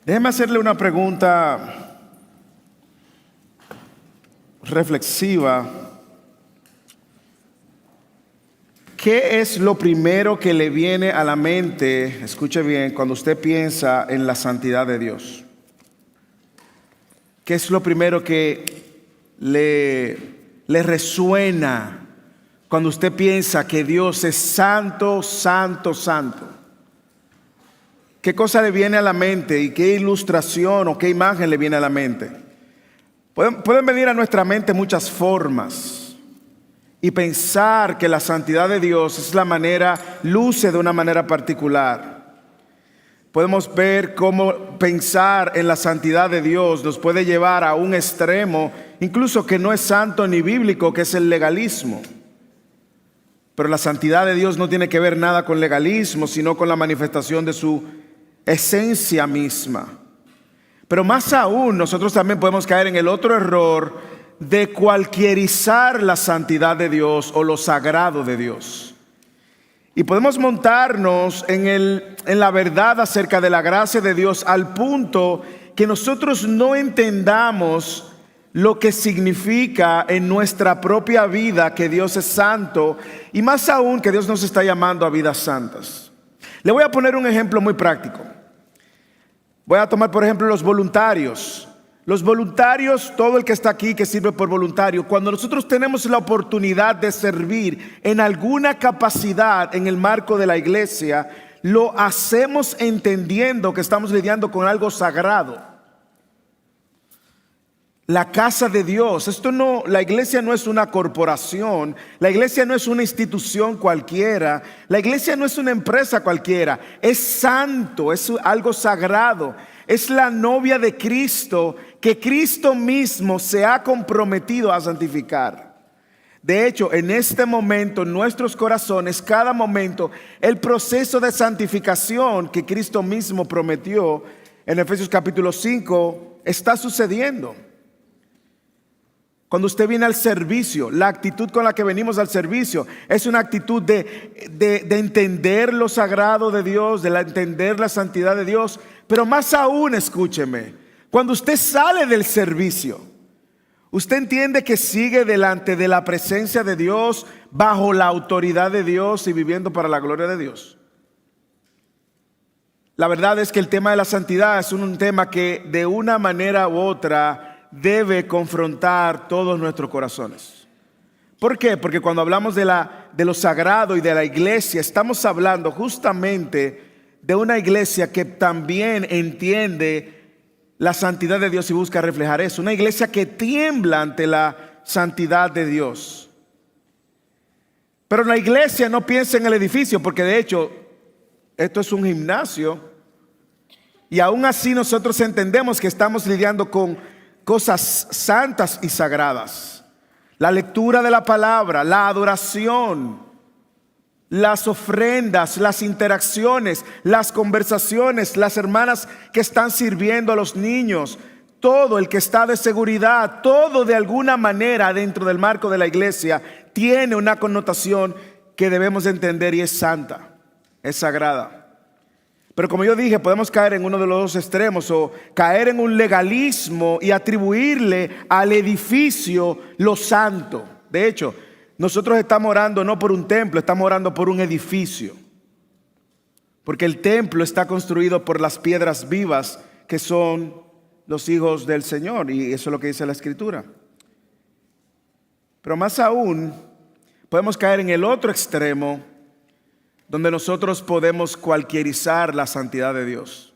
Déjeme hacerle una pregunta reflexiva. ¿Qué es lo primero que le viene a la mente, escuche bien, cuando usted piensa en la santidad de Dios? ¿Qué es lo primero que le resuena cuando usted piensa que Dios es santo, santo, santo? ¿Qué cosa le viene a la mente y qué ilustración o qué imagen le viene a la mente? Pueden venir a nuestra mente muchas formas. Y pensar que la santidad de Dios es la manera, luce de una manera particular. Podemos ver cómo pensar en la santidad de Dios nos puede llevar a un extremo, incluso que no es santo ni bíblico, que es el legalismo. Pero la santidad de Dios no tiene que ver nada con legalismo, sino con la manifestación de su esencia misma. Pero más aún, nosotros también podemos caer en el otro error de cualquierizar la santidad de Dios o lo sagrado de Dios. Y podemos montarnos en la verdad acerca de la gracia de Dios al punto que nosotros no entendamos lo que significa en nuestra propia vida que Dios es santo, y más aún que Dios nos está llamando a vidas santas. Le voy a poner un ejemplo muy práctico. Voy a tomar por ejemplo los voluntarios. Los voluntarios, todo el que está aquí que sirve por voluntario, cuando nosotros tenemos la oportunidad de servir en alguna capacidad en el marco de la iglesia, lo hacemos entendiendo que estamos lidiando con algo sagrado. La casa de Dios, la iglesia no es una corporación, la iglesia no es una institución cualquiera, la iglesia no es una empresa cualquiera, es santo, es algo sagrado. Es la novia de Cristo que Cristo mismo se ha comprometido a santificar. De hecho, en este momento, en nuestros corazones, cada momento, el proceso de santificación que Cristo mismo prometió en Efesios capítulo 5 está sucediendo. Cuando usted viene al servicio, la actitud con la que venimos al servicio es una actitud de entender lo sagrado de Dios, de entender la santidad de Dios. Pero más aún, escúcheme, cuando usted sale del servicio, usted entiende que sigue delante de la presencia de Dios, bajo la autoridad de Dios y viviendo para la gloria de Dios. La verdad es que el tema de la santidad es un tema que de una manera u otra debe confrontar todos nuestros corazones. ¿Por qué? Porque cuando hablamos de lo sagrado y de la iglesia, estamos hablando justamente de una iglesia que también entiende la santidad de Dios y busca reflejar eso. Una iglesia que tiembla ante la santidad de Dios. Pero la iglesia no piensa en el edificio, porque de hecho esto es un gimnasio. Y aún así nosotros entendemos que estamos lidiando con cosas santas y sagradas. La lectura de la palabra, la adoración, las ofrendas, las interacciones, las conversaciones, las hermanas que están sirviendo a los niños, todo el que está de seguridad, todo de alguna manera dentro del marco de la iglesia tiene una connotación que debemos entender y es santa, es sagrada. Pero como yo dije, podemos caer en uno de los dos extremos o caer en un legalismo y atribuirle al edificio lo santo. De hecho, nosotros estamos orando no por un templo, estamos orando por un edificio. Porque el templo está construido por las piedras vivas que son los hijos del Señor, y eso es lo que dice la Escritura. Pero más aún, podemos caer en el otro extremo, donde nosotros podemos cualquierizar la santidad de Dios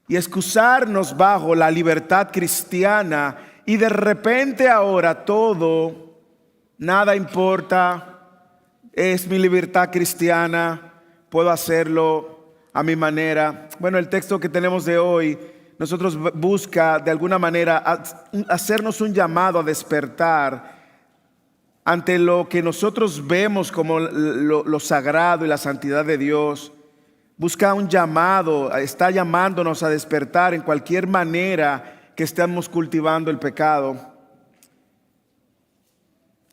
y excusarnos bajo la libertad cristiana, y de repente ahora todo, nada importa, es mi libertad cristiana, puedo hacerlo a mi manera. Bueno, el texto que tenemos de hoy, nosotros busca de alguna manera hacernos un llamado a despertar ante lo que nosotros vemos como lo sagrado y la santidad de Dios. Busca un llamado, está llamándonos a despertar en cualquier manera que estemos cultivando el pecado.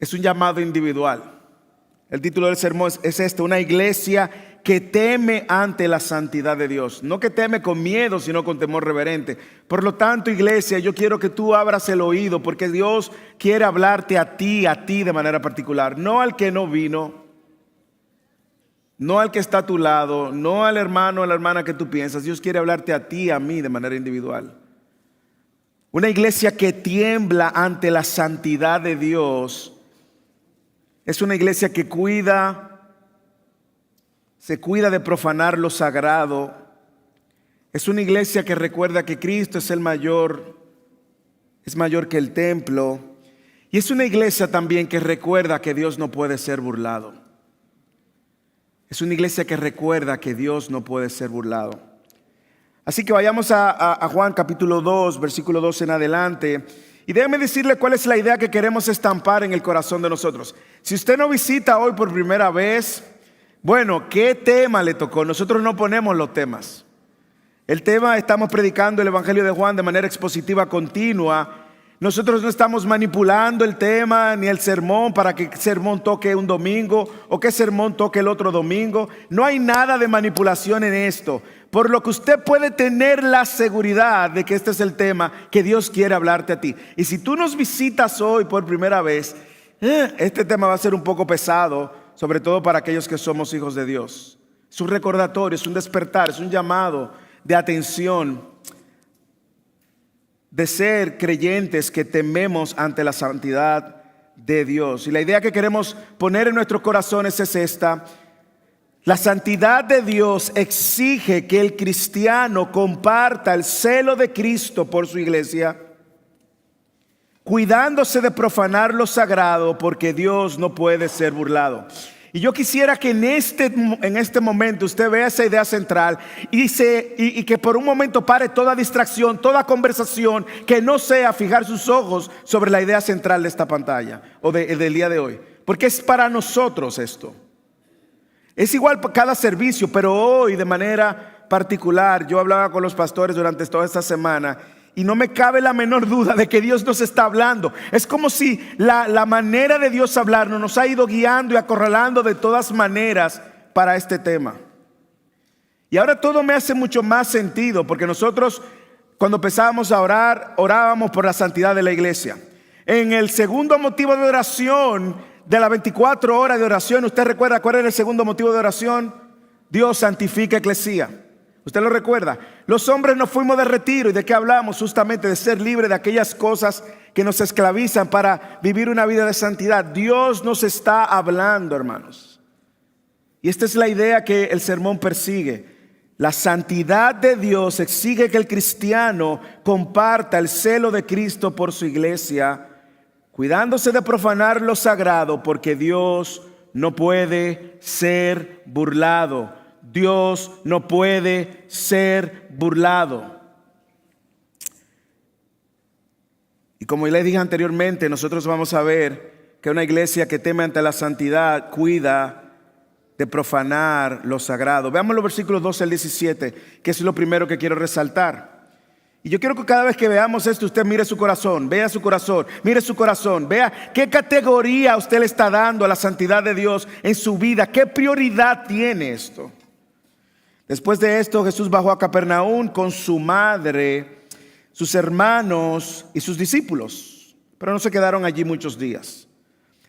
Es un llamado individual. El título del sermón es este: una iglesia que teme ante la santidad de Dios. No que teme con miedo, sino con temor reverente. Por lo tanto, iglesia, yo quiero que tú abras el oído, porque Dios quiere hablarte a ti de manera particular. No al que no vino, no al que está a tu lado, no al hermano o a la hermana que tú piensas. Dios quiere hablarte a ti, a mí, de manera individual. Una iglesia que tiembla ante la santidad de Dios es una iglesia que se cuida de profanar lo sagrado. Es una iglesia que recuerda que Cristo es mayor que el templo. Y es una iglesia también que recuerda que Dios no puede ser burlado. Es una iglesia que recuerda que Dios no puede ser burlado. Así que vayamos a Juan capítulo 2, versículo 2 en adelante. Y déjeme decirle cuál es la idea que queremos estampar en el corazón de nosotros. Si usted nos visita hoy por primera vez, bueno, ¿qué tema le tocó? Nosotros no ponemos los temas. El tema, estamos predicando el Evangelio de Juan de manera expositiva continua. Nosotros no estamos manipulando el tema ni el sermón para que el sermón toque un domingo o que el sermón toque el otro domingo. No hay nada de manipulación en esto. Por lo que usted puede tener la seguridad de que este es el tema que Dios quiere hablarte a ti. Y si tú nos visitas hoy por primera vez, este tema va a ser un poco pesado, sobre todo para aquellos que somos hijos de Dios. Es un recordatorio, es un despertar, es un llamado de atención, de ser creyentes que tememos ante la santidad de Dios. Y la idea que queremos poner en nuestros corazones es esta: la santidad de Dios exige que el cristiano comparta el celo de Cristo por su iglesia, cuidándose de profanar lo sagrado, porque Dios no puede ser burlado. Y yo quisiera que en este momento usted vea esa idea central y que por un momento pare toda distracción, toda conversación que no sea fijar sus ojos sobre la idea central de esta pantalla o del día de hoy. Porque es para nosotros esto. Es igual para cada servicio, pero hoy de manera particular yo hablaba con los pastores durante toda esta semana y no me cabe la menor duda de que Dios nos está hablando. Es como si la manera de Dios hablarnos nos ha ido guiando y acorralando de todas maneras para este tema. Y ahora todo me hace mucho más sentido, porque nosotros cuando empezábamos a orar, orábamos por la santidad de la iglesia. En el segundo motivo de oración de las 24 horas de oración, ¿usted recuerda cuál era el segundo motivo de oración? Dios santifica eclesía. ¿Usted lo recuerda? Los hombres nos fuimos de retiro. ¿Y de qué hablamos? Justamente de ser libres de aquellas cosas que nos esclavizan para vivir una vida de santidad. Dios nos está hablando, hermanos. Y esta es la idea que el sermón persigue. La santidad de Dios exige que el cristiano comparta el celo de Cristo por su iglesia, cuidándose de profanar lo sagrado, porque Dios no puede ser burlado. Dios no puede ser burlado. Y como les dije anteriormente, nosotros vamos a ver que una iglesia que teme ante la santidad cuida de profanar lo sagrado. Veamos los versículos 12 al 17, que es lo primero que quiero resaltar. Y yo quiero que cada vez que veamos esto, usted mire su corazón, vea su corazón, mire su corazón, vea qué categoría usted le está dando a la santidad de Dios en su vida, qué prioridad tiene esto. Después de esto, Jesús bajó a Capernaum con su madre, sus hermanos y sus discípulos, pero no se quedaron allí muchos días.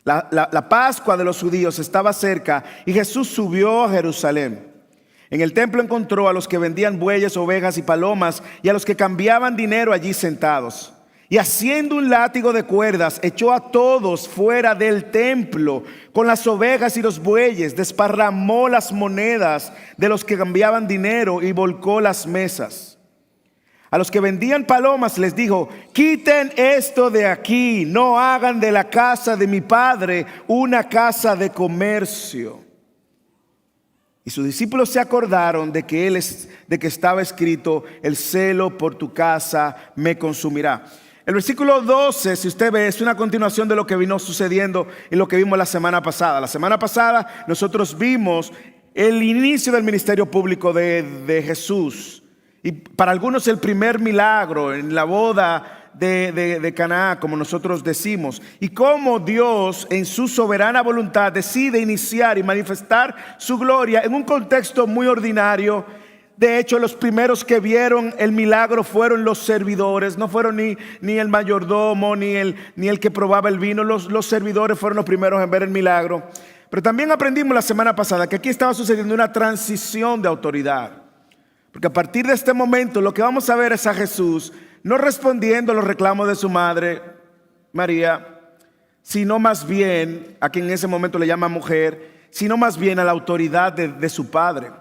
La Pascua de los judíos estaba cerca y Jesús subió a Jerusalén. En el templo encontró a los que vendían bueyes, ovejas y palomas y a los que cambiaban dinero allí sentados. Y haciendo un látigo de cuerdas, echó a todos fuera del templo con las ovejas y los bueyes, desparramó las monedas de los que cambiaban dinero y volcó las mesas. A los que vendían palomas les dijo: quiten esto de aquí, no hagan de la casa de mi padre una casa de comercio. Y sus discípulos se acordaron de que estaba escrito: el celo por tu casa me consumirá. El versículo 12, si usted ve, es una continuación de lo que vino sucediendo y lo que vimos la semana pasada. La semana pasada nosotros vimos el inicio del ministerio público de Jesús. Y para algunos el primer milagro en la boda de Canaán, como nosotros decimos, y cómo Dios en su soberana voluntad decide iniciar y manifestar su gloria en un contexto muy ordinario. De hecho, los primeros que vieron el milagro fueron los servidores, no fueron ni el mayordomo, ni el que probaba el vino. Los servidores fueron los primeros en ver el milagro. Pero también aprendimos la semana pasada que aquí estaba sucediendo una transición de autoridad. Porque a partir de este momento lo que vamos a ver es a Jesús no respondiendo a los reclamos de su madre, María, sino más bien, a quien en ese momento le llama mujer, sino más bien a la autoridad de su padre.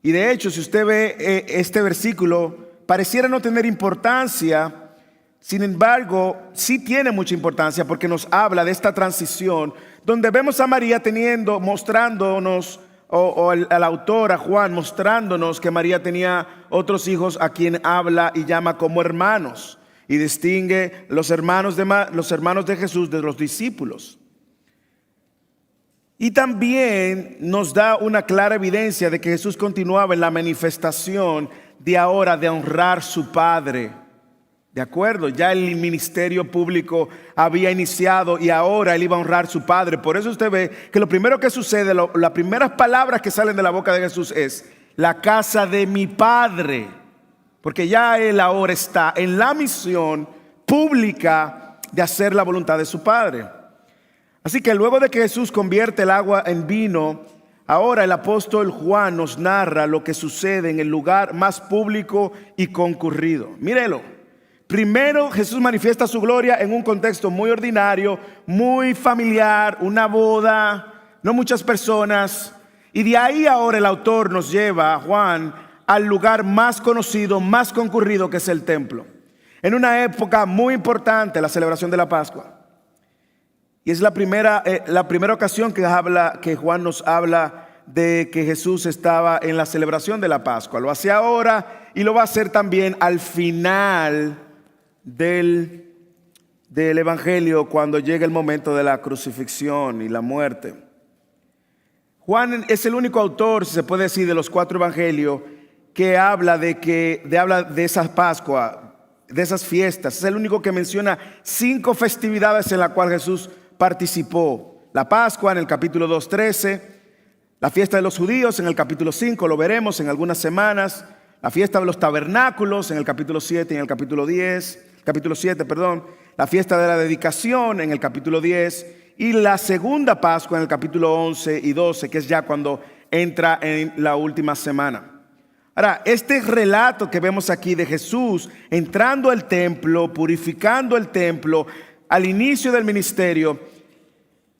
Y de hecho, si usted ve este versículo, pareciera no tener importancia. Sin embargo, sí tiene mucha importancia porque nos habla de esta transición donde vemos a María mostrándonos, al autor, a Juan, mostrándonos que María tenía otros hijos a quien habla y llama como hermanos y distingue los hermanos de Jesús de los discípulos. Y también nos da una clara evidencia de que Jesús continuaba en la manifestación de ahora de honrar su Padre. De acuerdo, ya el ministerio público había iniciado y ahora él iba a honrar a su Padre. Por eso usted ve que lo primero que sucede, las primeras palabras que salen de la boca de Jesús es la casa de mi Padre. Porque ya él ahora está en la misión pública de hacer la voluntad de su Padre. Así que luego de que Jesús convierte el agua en vino, ahora el apóstol Juan nos narra lo que sucede en el lugar más público y concurrido. Mírelo. Primero Jesús manifiesta su gloria en un contexto muy ordinario, muy familiar, una boda, no muchas personas. Y de ahí ahora el autor nos lleva, Juan, al lugar más conocido, más concurrido, que es el templo. En una época muy importante, la celebración de la Pascua. Y es la primera ocasión que Juan nos habla de que Jesús estaba en la celebración de la Pascua. Lo hace ahora y lo va a hacer también al final del Evangelio, cuando llega el momento de la crucifixión y la muerte. Juan es el único autor, si se puede decir, de los 4 evangelios que habla de esa Pascua, de esas fiestas. Es el único que menciona 5 festividades en las cuales Jesús participó. La Pascua en el capítulo 2:13, la fiesta de los judíos en el capítulo 5, lo veremos en algunas semanas, la fiesta de los tabernáculos en el capítulo 7 y en el capítulo 7, la fiesta de la dedicación en el capítulo 10 y la segunda Pascua en el capítulo 11 y 12, que es ya cuando entra en la última semana. Ahora, este relato que vemos aquí de Jesús entrando al templo, purificando el templo al inicio del ministerio,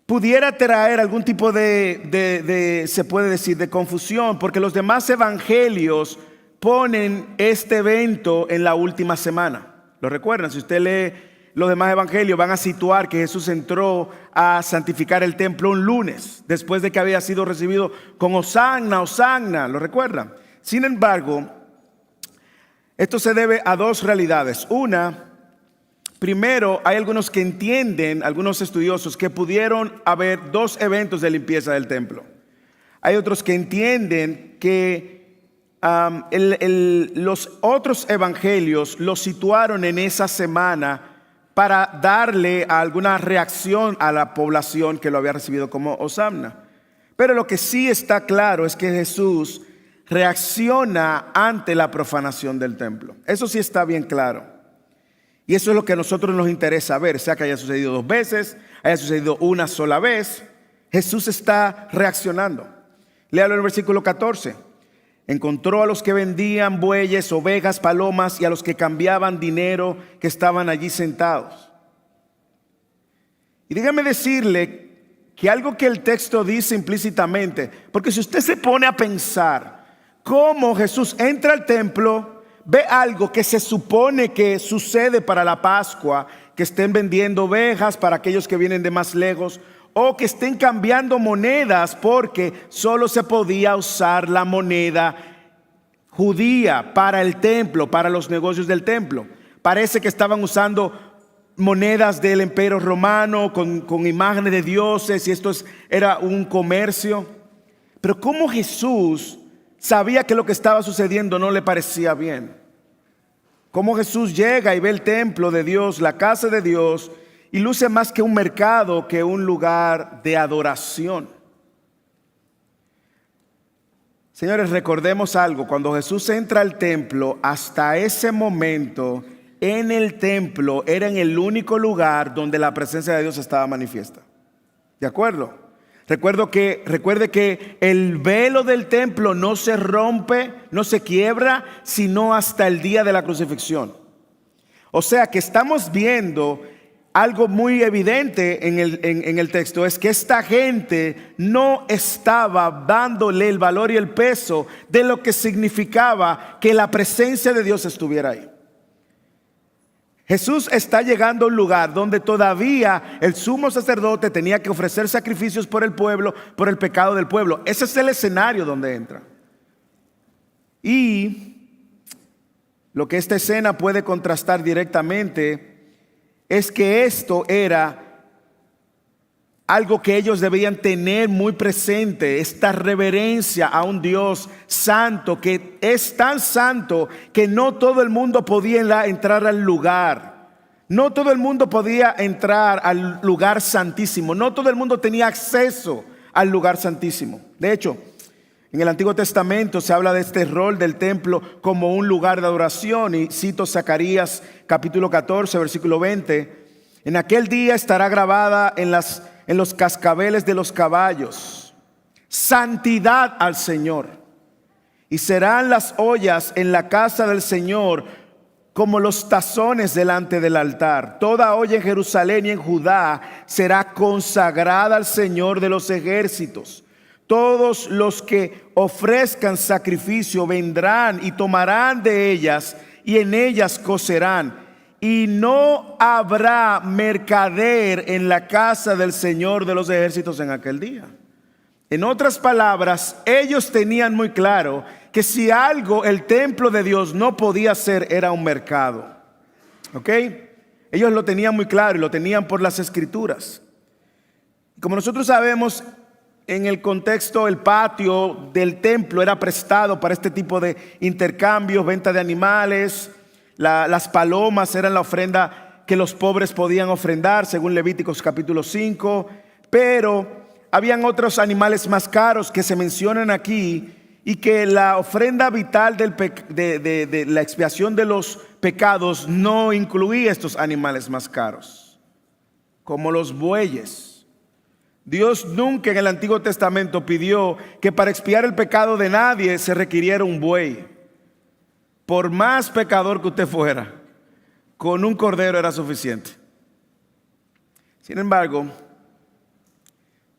pudiera traer algún tipo se puede decir, de confusión, porque los demás evangelios ponen este evento en la última semana. ¿Lo recuerdan? Si usted lee los demás evangelios, van a situar que Jesús entró a santificar el templo un lunes, después de que había sido recibido con Hosanna, Hosanna. ¿Lo recuerdan? Sin embargo, esto se debe a 2 realidades. Primero, hay algunos que entienden, algunos estudiosos, que pudieron haber 2 eventos de limpieza del templo. Hay otros que entienden que los otros evangelios los situaron en esa semana para darle alguna reacción a la población que lo había recibido como Hosanna. Pero lo que sí está claro es que Jesús reacciona ante la profanación del templo. Eso sí está bien claro. Y eso es lo que a nosotros nos interesa ver, sea que haya sucedido 2 veces, haya sucedido una sola vez. Jesús está reaccionando. Léalo en el versículo 14. Encontró a los que vendían bueyes, ovejas, palomas y a los que cambiaban dinero que estaban allí sentados. Y déjame decirle que algo que el texto dice implícitamente, porque si usted se pone a pensar cómo Jesús entra al templo, ve algo que se supone que sucede para la Pascua, que estén vendiendo ovejas para aquellos que vienen de más lejos, o que estén cambiando monedas, porque solo se podía usar la moneda judía para el templo, para los negocios del templo. Parece que estaban usando monedas del imperio romano con imágenes de dioses, y esto era un comercio. Pero ¿cómo Jesús sabía que lo que estaba sucediendo no le parecía bien? Cómo Jesús llega y ve el templo de Dios, la casa de Dios, y luce más que un mercado, que un lugar de adoración. Señores, recordemos algo. Cuando Jesús entra al templo, hasta ese momento, en el templo era en el único lugar donde la presencia de Dios estaba manifiesta. ¿De acuerdo? Recuerde que el velo del templo no se rompe, no se quiebra, sino hasta el día de la crucifixión. O sea que estamos viendo algo muy evidente en el texto, es que esta gente no estaba dándole el valor y el peso de lo que significaba que la presencia de Dios estuviera ahí. Jesús está llegando a un lugar donde todavía el sumo sacerdote tenía que ofrecer sacrificios por el pueblo, por el pecado del pueblo. Ese es el escenario donde entra. Y lo que esta escena puede contrastar directamente es que esto era algo que ellos debían tener muy presente, esta reverencia a un Dios santo, que es tan santo que no todo el mundo podía entrar al lugar. No todo el mundo podía entrar al lugar santísimo. No todo el mundo tenía acceso al lugar santísimo. De hecho, en el Antiguo Testamento se habla de este rol del templo como un lugar de adoración. Y cito Zacarías capítulo 14, versículo 20. En aquel día estará grabada en los cascabeles de los caballos: santidad al Señor. Y serán las ollas en la casa del Señor como los tazones delante del altar. Toda olla en Jerusalén y en Judá será consagrada al Señor de los ejércitos. Todos los que ofrezcan sacrificio vendrán y tomarán de ellas, y en ellas cocerán. Y no habrá mercader en la casa del Señor de los ejércitos en aquel día. En otras palabras, ellos tenían muy claro que si algo el templo de Dios no podía ser, era un mercado. ¿Ok? Ellos lo tenían muy claro y lo tenían por las escrituras. Como nosotros sabemos, en el contexto, el patio del templo era prestado para este tipo de intercambios, venta de animales. Las palomas eran la ofrenda que los pobres podían ofrendar, según Levíticos capítulo 5. Pero habían otros animales más caros que se mencionan aquí, y que la ofrenda vital de la expiación de los pecados no incluía estos animales más caros, como los bueyes. Dios nunca en el Antiguo Testamento pidió que para expiar el pecado de nadie se requiriera un buey. Por más pecador que usted fuera, con un cordero era suficiente. Sin embargo,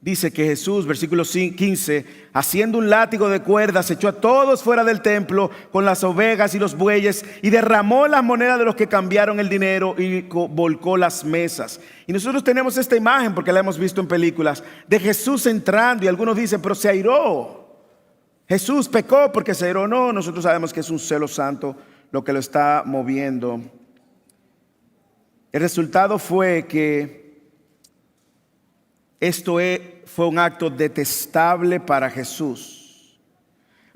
dice que Jesús, versículo 15, haciendo un látigo de cuerdas, echó a todos fuera del templo con las ovejas y los bueyes, y derramó las monedas de los que cambiaron el dinero y volcó las mesas. Y nosotros tenemos esta imagen, porque la hemos visto en películas, de Jesús entrando, y algunos dicen, pero se airó. Jesús pecó porque se airó. No, nosotros sabemos que es un celo santo lo que lo está moviendo. El resultado fue que esto fue un acto detestable para Jesús.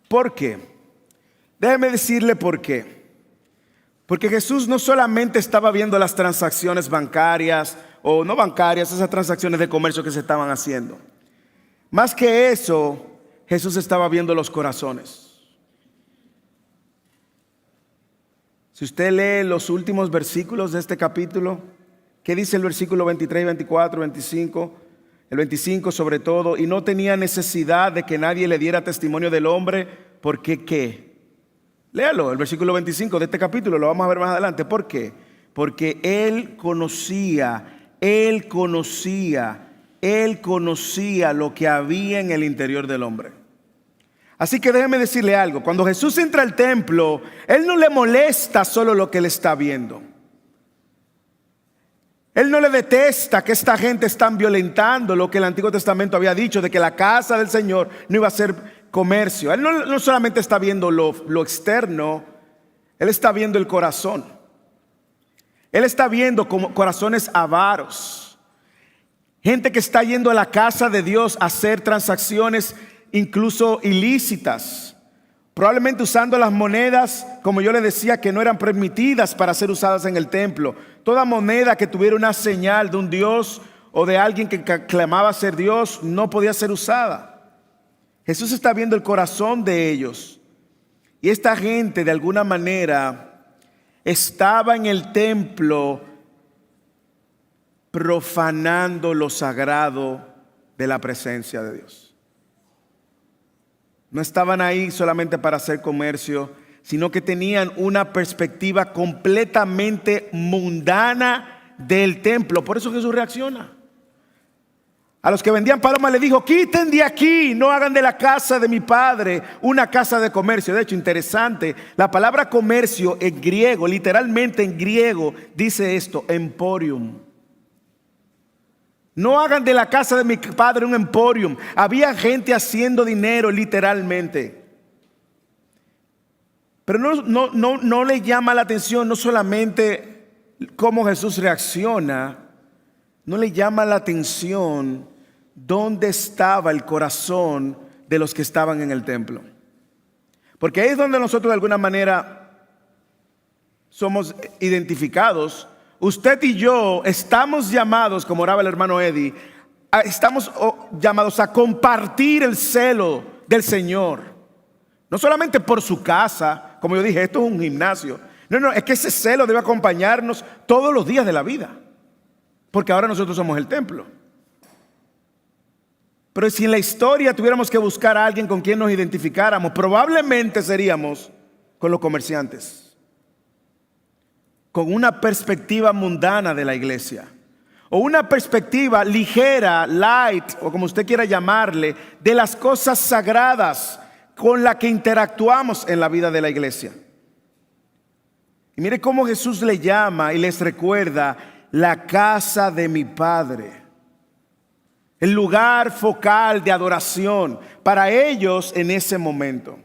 ¿Por qué? Déjeme decirle por qué. Porque Jesús no solamente estaba viendo las transacciones bancarias, o no bancarias, esas transacciones de comercio que se estaban haciendo. Más que eso, Jesús estaba viendo los corazones. Si usted lee los últimos versículos de este capítulo, ¿qué dice el versículo 23, 24, 25? El 25 sobre todo: y no tenía necesidad de que nadie le diera testimonio del hombre, porque ¿qué? Léalo, el versículo 25 de este capítulo, lo vamos a ver más adelante. ¿Por qué? Porque Él conocía lo que había en el interior del hombre. Así que déjeme decirle algo: cuando Jesús entra al templo, Él no le molesta solo lo que Él está viendo. Él no le detesta que esta gente están violentando lo que el Antiguo Testamento había dicho, de que la casa del Señor no iba a ser comercio. Él no solamente está viendo lo externo, Él está viendo el corazón. Él está viendo como corazones avaros, gente que está yendo a la casa de Dios a hacer transacciones incluso ilícitas, probablemente usando las monedas, como yo le decía, que no eran permitidas para ser usadas en el templo. Toda moneda que tuviera una señal de un dios o de alguien que clamaba ser Dios no podía ser usada. Jesús está viendo el corazón de ellos. Y esta gente de alguna manera estaba en el templo profanando lo sagrado de la presencia de Dios. No estaban ahí solamente para hacer comercio, sino que tenían una perspectiva completamente mundana del templo. Por eso Jesús reacciona. A los que vendían palomas le dijo: quiten de aquí, no hagan de la casa de mi padre una casa de comercio. De hecho, interesante, la palabra comercio en griego, literalmente en griego, dice esto: emporium. No hagan de la casa de mi padre un emporium. Había gente haciendo dinero literalmente. Pero no le llama la atención no solamente cómo Jesús reacciona, no le llama la atención dónde estaba el corazón de los que estaban en el templo. Porque ahí es donde nosotros de alguna manera somos identificados. Usted y yo estamos llamados, como oraba el hermano Eddie, estamos llamados a compartir el celo del Señor. No solamente por su casa, como yo dije, esto es un gimnasio. No, es que ese celo debe acompañarnos todos los días de la vida. Porque ahora nosotros somos el templo. Pero si en la historia tuviéramos que buscar a alguien con quien nos identificáramos, probablemente seríamos con los comerciantes, con una perspectiva mundana de la iglesia, o una perspectiva ligera, light, o como usted quiera llamarle, de las cosas sagradas con las que interactuamos en la vida de la iglesia. Y mire cómo Jesús le llama y les recuerda: la casa de mi Padre. El lugar focal de adoración para ellos en ese momento.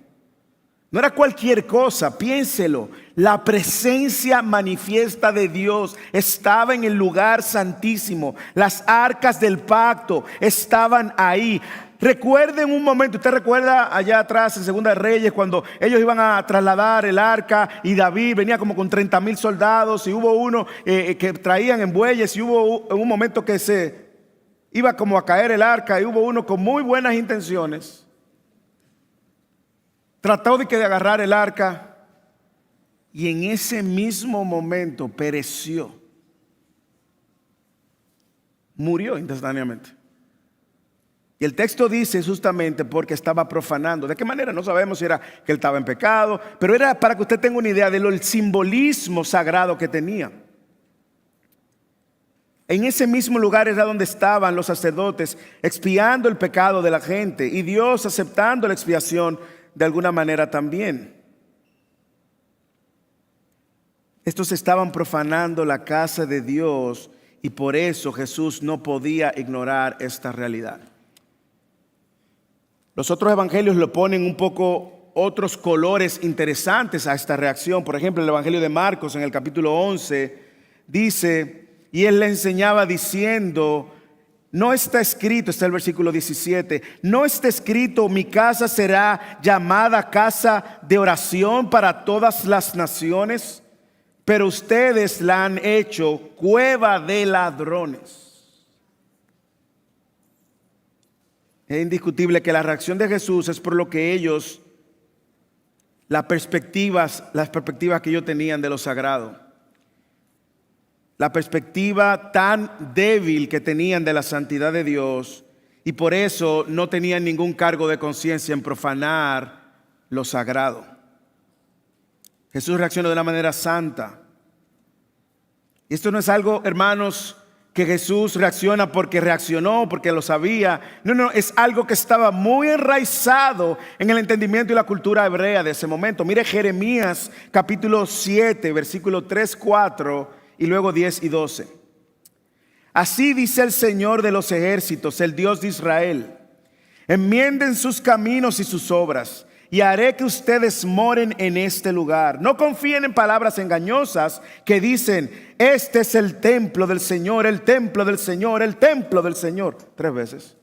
No era cualquier cosa, piénselo. La presencia manifiesta de Dios estaba en el lugar santísimo. Las arcas del pacto estaban ahí. Recuerden un momento, usted recuerda allá atrás en Segunda de Reyes, cuando ellos iban a trasladar el arca y David venía como con 30,000 soldados, y hubo uno que traían en bueyes, y hubo un momento que se iba como a caer el arca, y hubo uno con muy buenas intenciones. Trató de agarrar el arca y en ese mismo momento pereció. Murió instantáneamente. Y el texto dice justamente porque estaba profanando. ¿De qué manera? No sabemos si era que él estaba en pecado, pero era para que usted tenga una idea del simbolismo sagrado que tenía. En ese mismo lugar era donde estaban los sacerdotes expiando el pecado de la gente y Dios aceptando la expiación de alguna manera también. Estos estaban profanando la casa de Dios y por eso Jesús no podía ignorar esta realidad. Los otros evangelios le ponen un poco otros colores interesantes a esta reacción. Por ejemplo, el evangelio de Marcos en el capítulo 11 dice: y él le enseñaba diciendo, no está escrito, está el versículo 17, no está escrito: mi casa será llamada casa de oración para todas las naciones, pero ustedes la han hecho cueva de ladrones. Es indiscutible que la reacción de Jesús es por lo que ellos, las perspectivas que ellos tenían de lo sagrado, la perspectiva tan débil que tenían de la santidad de Dios, y por eso no tenían ningún cargo de conciencia en profanar lo sagrado. Jesús reaccionó de una manera santa. Y esto no es algo, hermanos, que Jesús reacciona porque reaccionó, porque lo sabía. No, es algo que estaba muy enraizado en el entendimiento y la cultura hebrea de ese momento. Mire Jeremías capítulo 7, versículo 3, 4 y luego 10 y 12. Así dice el Señor de los ejércitos, el Dios de Israel: enmienden sus caminos y sus obras, y haré que ustedes moren en este lugar. No confíen en palabras engañosas que dicen: este es el templo del Señor, el templo del Señor, el templo del Señor. 3 veces.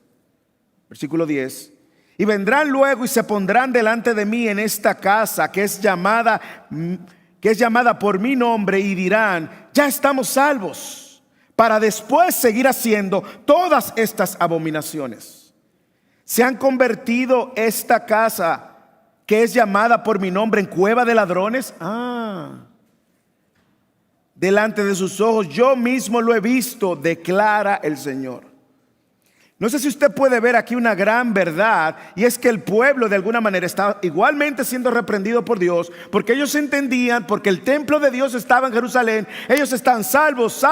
Versículo 10. Y vendrán luego y se pondrán delante de mí en esta casa que es llamada por mi nombre, y dirán: ya estamos salvos, para después seguir haciendo todas estas abominaciones. ¿Se han convertido esta casa que es llamada por mi nombre en cueva de ladrones? Delante de sus ojos yo mismo lo he visto, declara el Señor. No sé si usted puede ver aquí una gran verdad, y es que el pueblo de alguna manera está igualmente siendo reprendido por Dios, porque ellos entendían, porque el templo de Dios estaba en Jerusalén, ellos están salvos,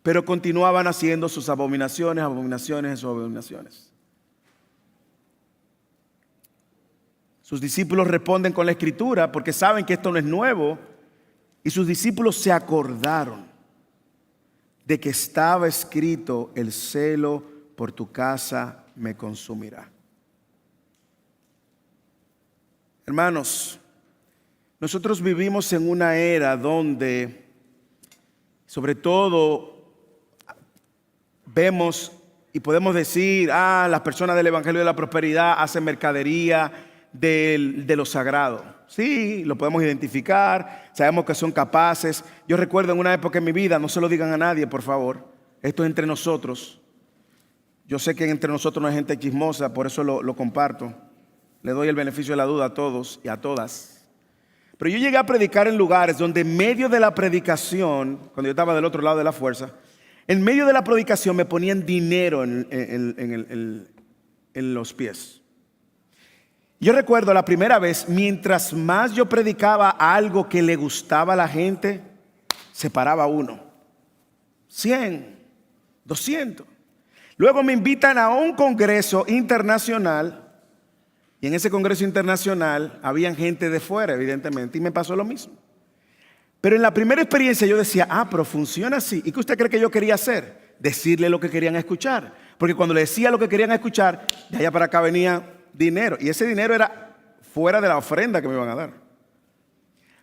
pero continuaban haciendo sus abominaciones. Sus discípulos responden con la Escritura porque saben que esto no es nuevo, y sus discípulos se acordaron de que estaba escrito: el celo por tu casa me consumirá. Hermanos, nosotros vivimos en una era donde, sobre todo, vemos y podemos decir: las personas del Evangelio de la Prosperidad hacen mercadería de lo sagrado. Sí, lo podemos identificar, sabemos que son capaces. Yo recuerdo en una época en mi vida, no se lo digan a nadie, por favor, esto es entre nosotros. Yo sé que entre nosotros no hay gente chismosa, por eso lo comparto. Le doy el beneficio de la duda a todos y a todas. Pero yo llegué a predicar en lugares donde en medio de la predicación, cuando yo estaba del otro lado de la fuerza, en medio de la predicación me ponían dinero en los pies. Yo recuerdo la primera vez, mientras más yo predicaba algo que le gustaba a la gente, se paraba uno, 100, 200. Luego me invitan a un congreso internacional, y en ese congreso internacional habían gente de fuera, evidentemente, y me pasó lo mismo. Pero en la primera experiencia yo decía: pero funciona así. ¿Y qué usted cree que yo quería hacer? Decirle lo que querían escuchar. Porque cuando le decía lo que querían escuchar, de allá para acá venía dinero, y ese dinero era fuera de la ofrenda que me iban a dar.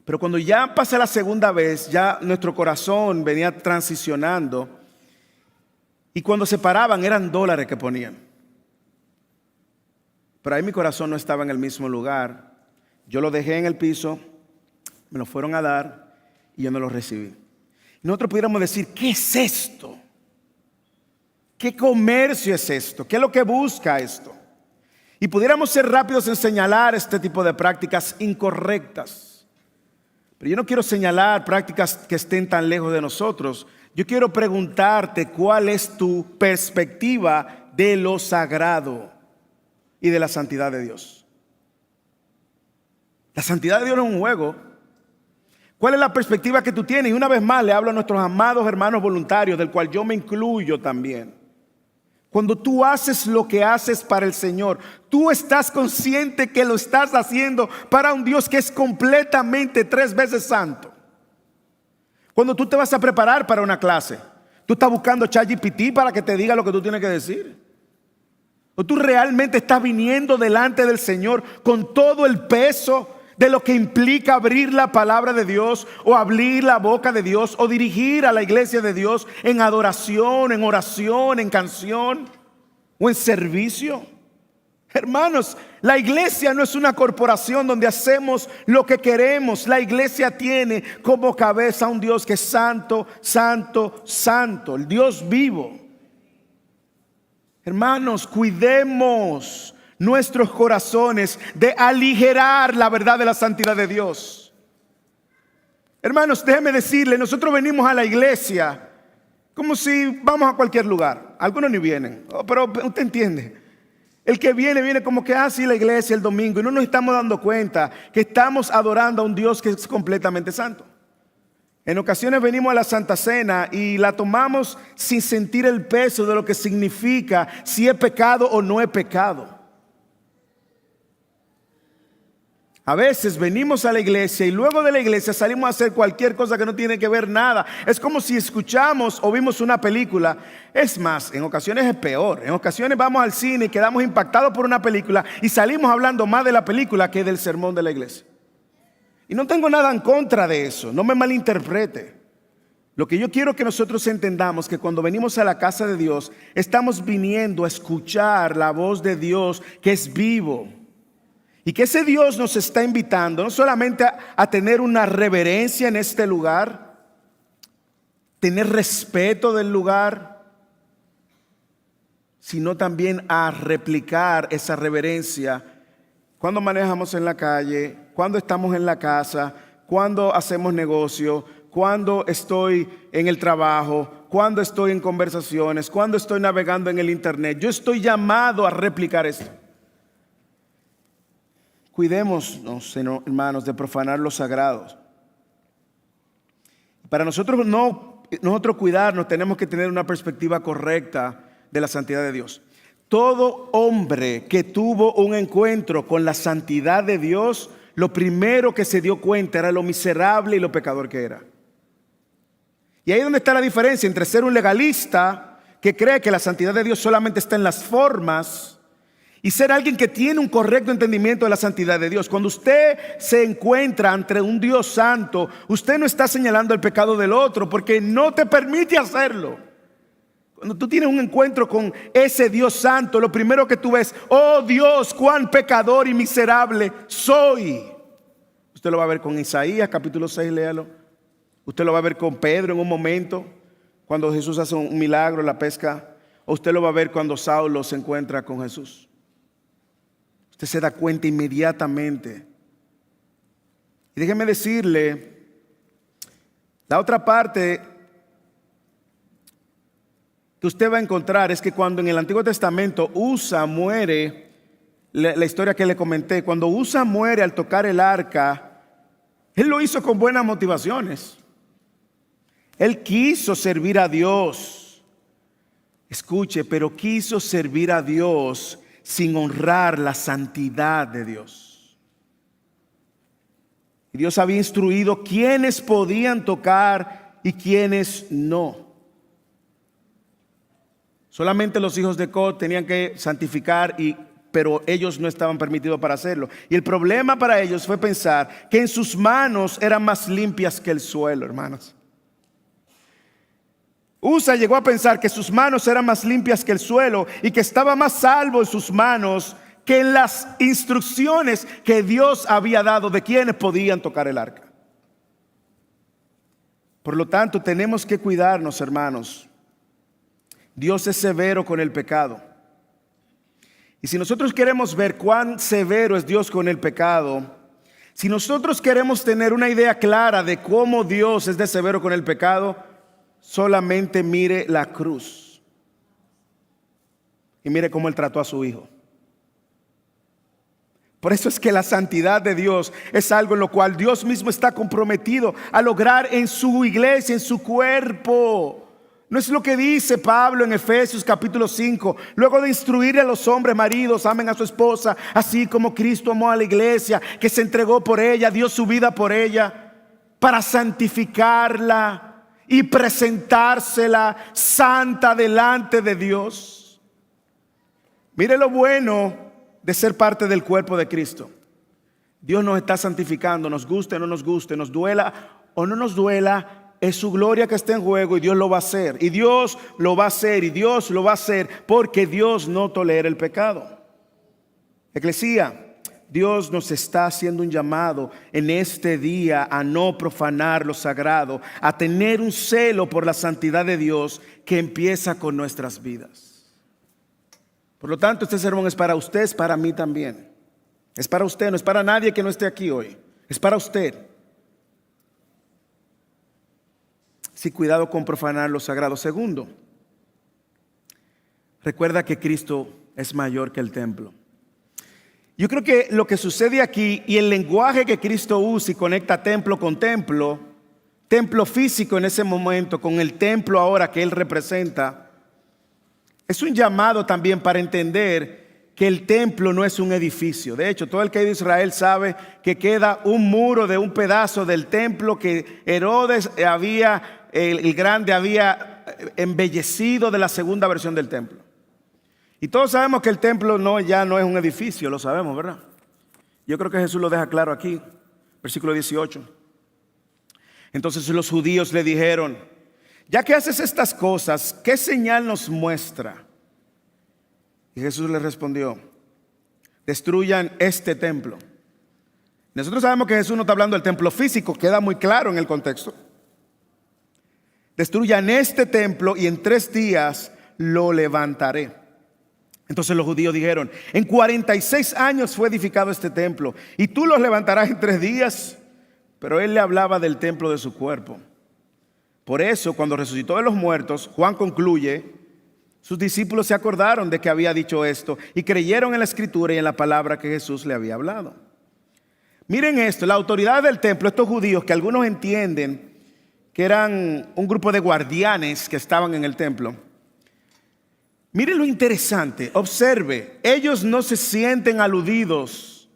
Pero cuando ya pasé la segunda vez, ya nuestro corazón venía transicionando, y cuando se paraban eran dólares que ponían. Pero ahí mi corazón no estaba en el mismo lugar. Yo lo dejé en el piso, me lo fueron a dar y yo no lo recibí. Y nosotros pudiéramos decir: ¿qué es esto? ¿Qué comercio es esto? ¿Qué es lo que busca esto? Y pudiéramos ser rápidos en señalar este tipo de prácticas incorrectas. Pero yo no quiero señalar prácticas que estén tan lejos de nosotros. Yo quiero preguntarte: ¿cuál es tu perspectiva de lo sagrado y de la santidad de Dios? La santidad de Dios no es un juego. ¿Cuál es la perspectiva que tú tienes? Y una vez más le hablo a nuestros amados hermanos voluntarios, del cual yo me incluyo también. Cuando tú haces lo que haces para el Señor, tú estás consciente que lo estás haciendo para un Dios que es completamente 3 veces santo. Cuando tú te vas a preparar para una clase, tú estás buscando ChatGPT para que te diga lo que tú tienes que decir. O tú realmente estás viniendo delante del Señor con todo el peso de lo que implica abrir la palabra de Dios, o abrir la boca de Dios, o dirigir a la iglesia de Dios en adoración, en oración, en canción o en servicio. Hermanos, la iglesia no es una corporación donde hacemos lo que queremos. La iglesia tiene como cabeza a un Dios que es santo, santo, santo, el Dios vivo. Hermanos, cuidemos nuestros corazones de aligerar la verdad de la santidad de Dios. Hermanos, déjeme decirle, nosotros venimos a la iglesia como si vamos a cualquier lugar. Algunos ni vienen, pero usted entiende. El que viene como que así la iglesia el domingo, y no nos estamos dando cuenta que estamos adorando a un Dios que es completamente santo. En ocasiones venimos a la Santa Cena y la tomamos sin sentir el peso de lo que significa si es pecado o no es pecado. A veces venimos a la iglesia y luego de la iglesia salimos a hacer cualquier cosa que no tiene que ver nada. Es como si escuchamos o vimos una película. Es más, en ocasiones es peor. En ocasiones vamos al cine y quedamos impactados por una película y salimos hablando más de la película que del sermón de la iglesia. Y no tengo nada en contra de eso, no me malinterprete. Lo que yo quiero que nosotros entendamos que cuando venimos a la casa de Dios, estamos viniendo a escuchar la voz de Dios que es vivo. Y que ese Dios nos está invitando no solamente a tener una reverencia en este lugar, tener respeto del lugar, sino también a replicar esa reverencia cuando manejamos en la calle, cuando estamos en la casa, cuando hacemos negocio, cuando estoy en el trabajo, cuando estoy en conversaciones, cuando estoy navegando en el internet. Yo estoy llamado a replicar esto. Cuidémonos, hermanos, de profanar los sagrados. Para nosotros cuidarnos, tenemos que tener una perspectiva correcta de la santidad de Dios. Todo hombre que tuvo un encuentro con la santidad de Dios, lo primero que se dio cuenta era lo miserable y lo pecador que era. Y ahí es donde está la diferencia entre ser un legalista que cree que la santidad de Dios solamente está en las formas y ser alguien que tiene un correcto entendimiento de la santidad de Dios. Cuando usted se encuentra ante un Dios santo, usted no está señalando el pecado del otro porque no te permite hacerlo. Cuando tú tienes un encuentro con ese Dios santo, lo primero que tú ves, oh Dios, cuán pecador y miserable soy. Usted lo va a ver con Isaías capítulo 6, léalo. Usted lo va a ver con Pedro en un momento, cuando Jesús hace un milagro en la pesca. O usted lo va a ver cuando Saulo se encuentra con Jesús. Usted se da cuenta inmediatamente. Y déjeme decirle, la otra parte que usted va a encontrar es que cuando en el Antiguo Testamento Usa muere, la historia que le comenté, cuando Usa muere al tocar el arca, él lo hizo con buenas motivaciones. Él quiso servir a Dios. Escuche, pero quiso servir a Dios sin honrar la santidad de Dios. Y Dios había instruido quiénes podían tocar y quiénes no. Solamente los hijos de Cod tenían que santificar, pero ellos no estaban permitidos para hacerlo. Y el problema para ellos fue pensar que en sus manos eran más limpias que el suelo, hermanos. Usa llegó a pensar que sus manos eran más limpias que el suelo y que estaba más salvo en sus manos que en las instrucciones que Dios había dado de quienes podían tocar el arca. Por lo tanto, tenemos que cuidarnos, hermanos. Dios es severo con el pecado. Y si nosotros queremos ver cuán severo es Dios con el pecado, si nosotros queremos tener una idea clara de cómo Dios es de severo con el pecado, solamente mire la cruz. Y mire cómo Él trató a su Hijo. Por eso es que la santidad de Dios es algo en lo cual Dios mismo está comprometido a lograr en su iglesia, en su cuerpo. No es lo que dice Pablo en Efesios capítulo 5. Luego de instruir a los hombres, maridos, amen a su esposa, así como Cristo amó a la iglesia, que se entregó por ella, dio su vida por ella, para santificarla y presentársela santa delante de Dios. Mire lo bueno de ser parte del cuerpo de Cristo. Dios nos está santificando, nos guste o no nos guste, nos duela o no nos duela. Es su gloria que está en juego y Dios lo va a hacer. Y Dios lo va a hacer y Dios lo va a hacer porque Dios no tolera el pecado. Iglesia, Dios nos está haciendo un llamado en este día a no profanar lo sagrado, a tener un celo por la santidad de Dios que empieza con nuestras vidas. Por lo tanto, este sermón es para usted, es para mí también. Es para usted, no es para nadie que no esté aquí hoy. Es para usted. Sí, cuidado con profanar lo sagrado. Segundo, recuerda que Cristo es mayor que el templo. Yo creo que lo que sucede aquí y el lenguaje que Cristo usa y conecta templo con templo, templo físico en ese momento con el templo ahora que Él representa, es un llamado también para entender que el templo no es un edificio. De hecho, todo el que ha ido a Israel sabe que queda un muro de un pedazo del templo que Herodes el grande había embellecido de la segunda versión del templo. Y todos sabemos que el templo ya no es un edificio, lo sabemos, ¿verdad? Yo creo que Jesús lo deja claro aquí, versículo 18. Entonces los judíos le dijeron: ya que haces estas cosas, ¿qué señal nos muestra? Y Jesús le respondió: destruyan este templo. Nosotros sabemos que Jesús no está hablando del templo físico, queda muy claro en el contexto. Destruyan este templo y en 3 días lo levantaré. Entonces los judíos dijeron: en 46 años fue edificado este templo y tú lo levantarás en 3 días. Pero él le hablaba del templo de su cuerpo. Por eso, cuando resucitó de los muertos, Juan concluye: sus discípulos se acordaron de que había dicho esto y creyeron en la escritura y en la palabra que Jesús le había hablado. Miren esto, la autoridad del templo, estos judíos que algunos entienden que eran un grupo de guardianes que estaban en el templo. Miren lo interesante, observe, ellos no se sienten aludidos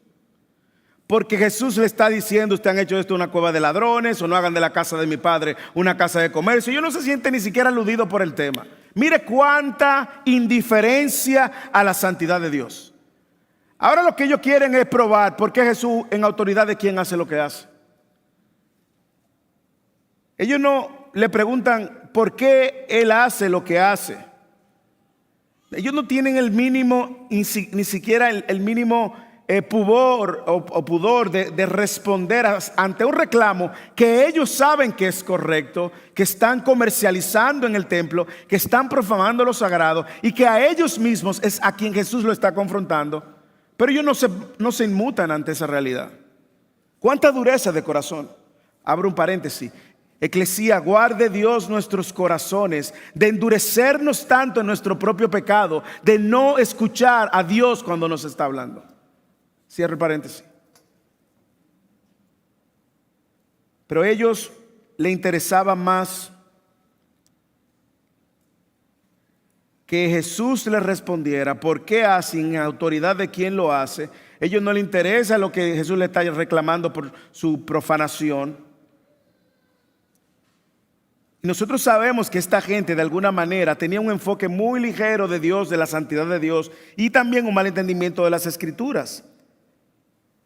porque Jesús le está diciendo: ustedes han hecho esto una cueva de ladrones, o no hagan de la casa de mi padre una casa de comercio. Ellos no se sienten ni siquiera aludidos por el tema. Mire cuánta indiferencia a la santidad de Dios. Ahora lo que ellos quieren es probar por qué Jesús, en autoridad de quién, hace lo que hace. Ellos no le preguntan por qué Él hace lo que hace. Ellos no tienen el mínimo, ni siquiera el mínimo pudor de responder ante un reclamo que ellos saben que es correcto, que están comercializando en el templo, que están profanando lo sagrado y que a ellos mismos es a quien Jesús lo está confrontando. Pero ellos no se inmutan ante esa realidad. ¿Cuánta dureza de corazón? Abro un paréntesis. Eclesía, guarde Dios nuestros corazones de endurecernos tanto en nuestro propio pecado, de no escuchar a Dios cuando nos está hablando. Cierro el paréntesis. Pero a ellos les interesaba más que Jesús les respondiera por qué hacen, en autoridad de quién lo hace. A ellos no les interesa lo que Jesús le está reclamando por su profanación. Y nosotros sabemos que esta gente de alguna manera tenía un enfoque muy ligero de Dios, de la santidad de Dios, y también un mal entendimiento de las Escrituras.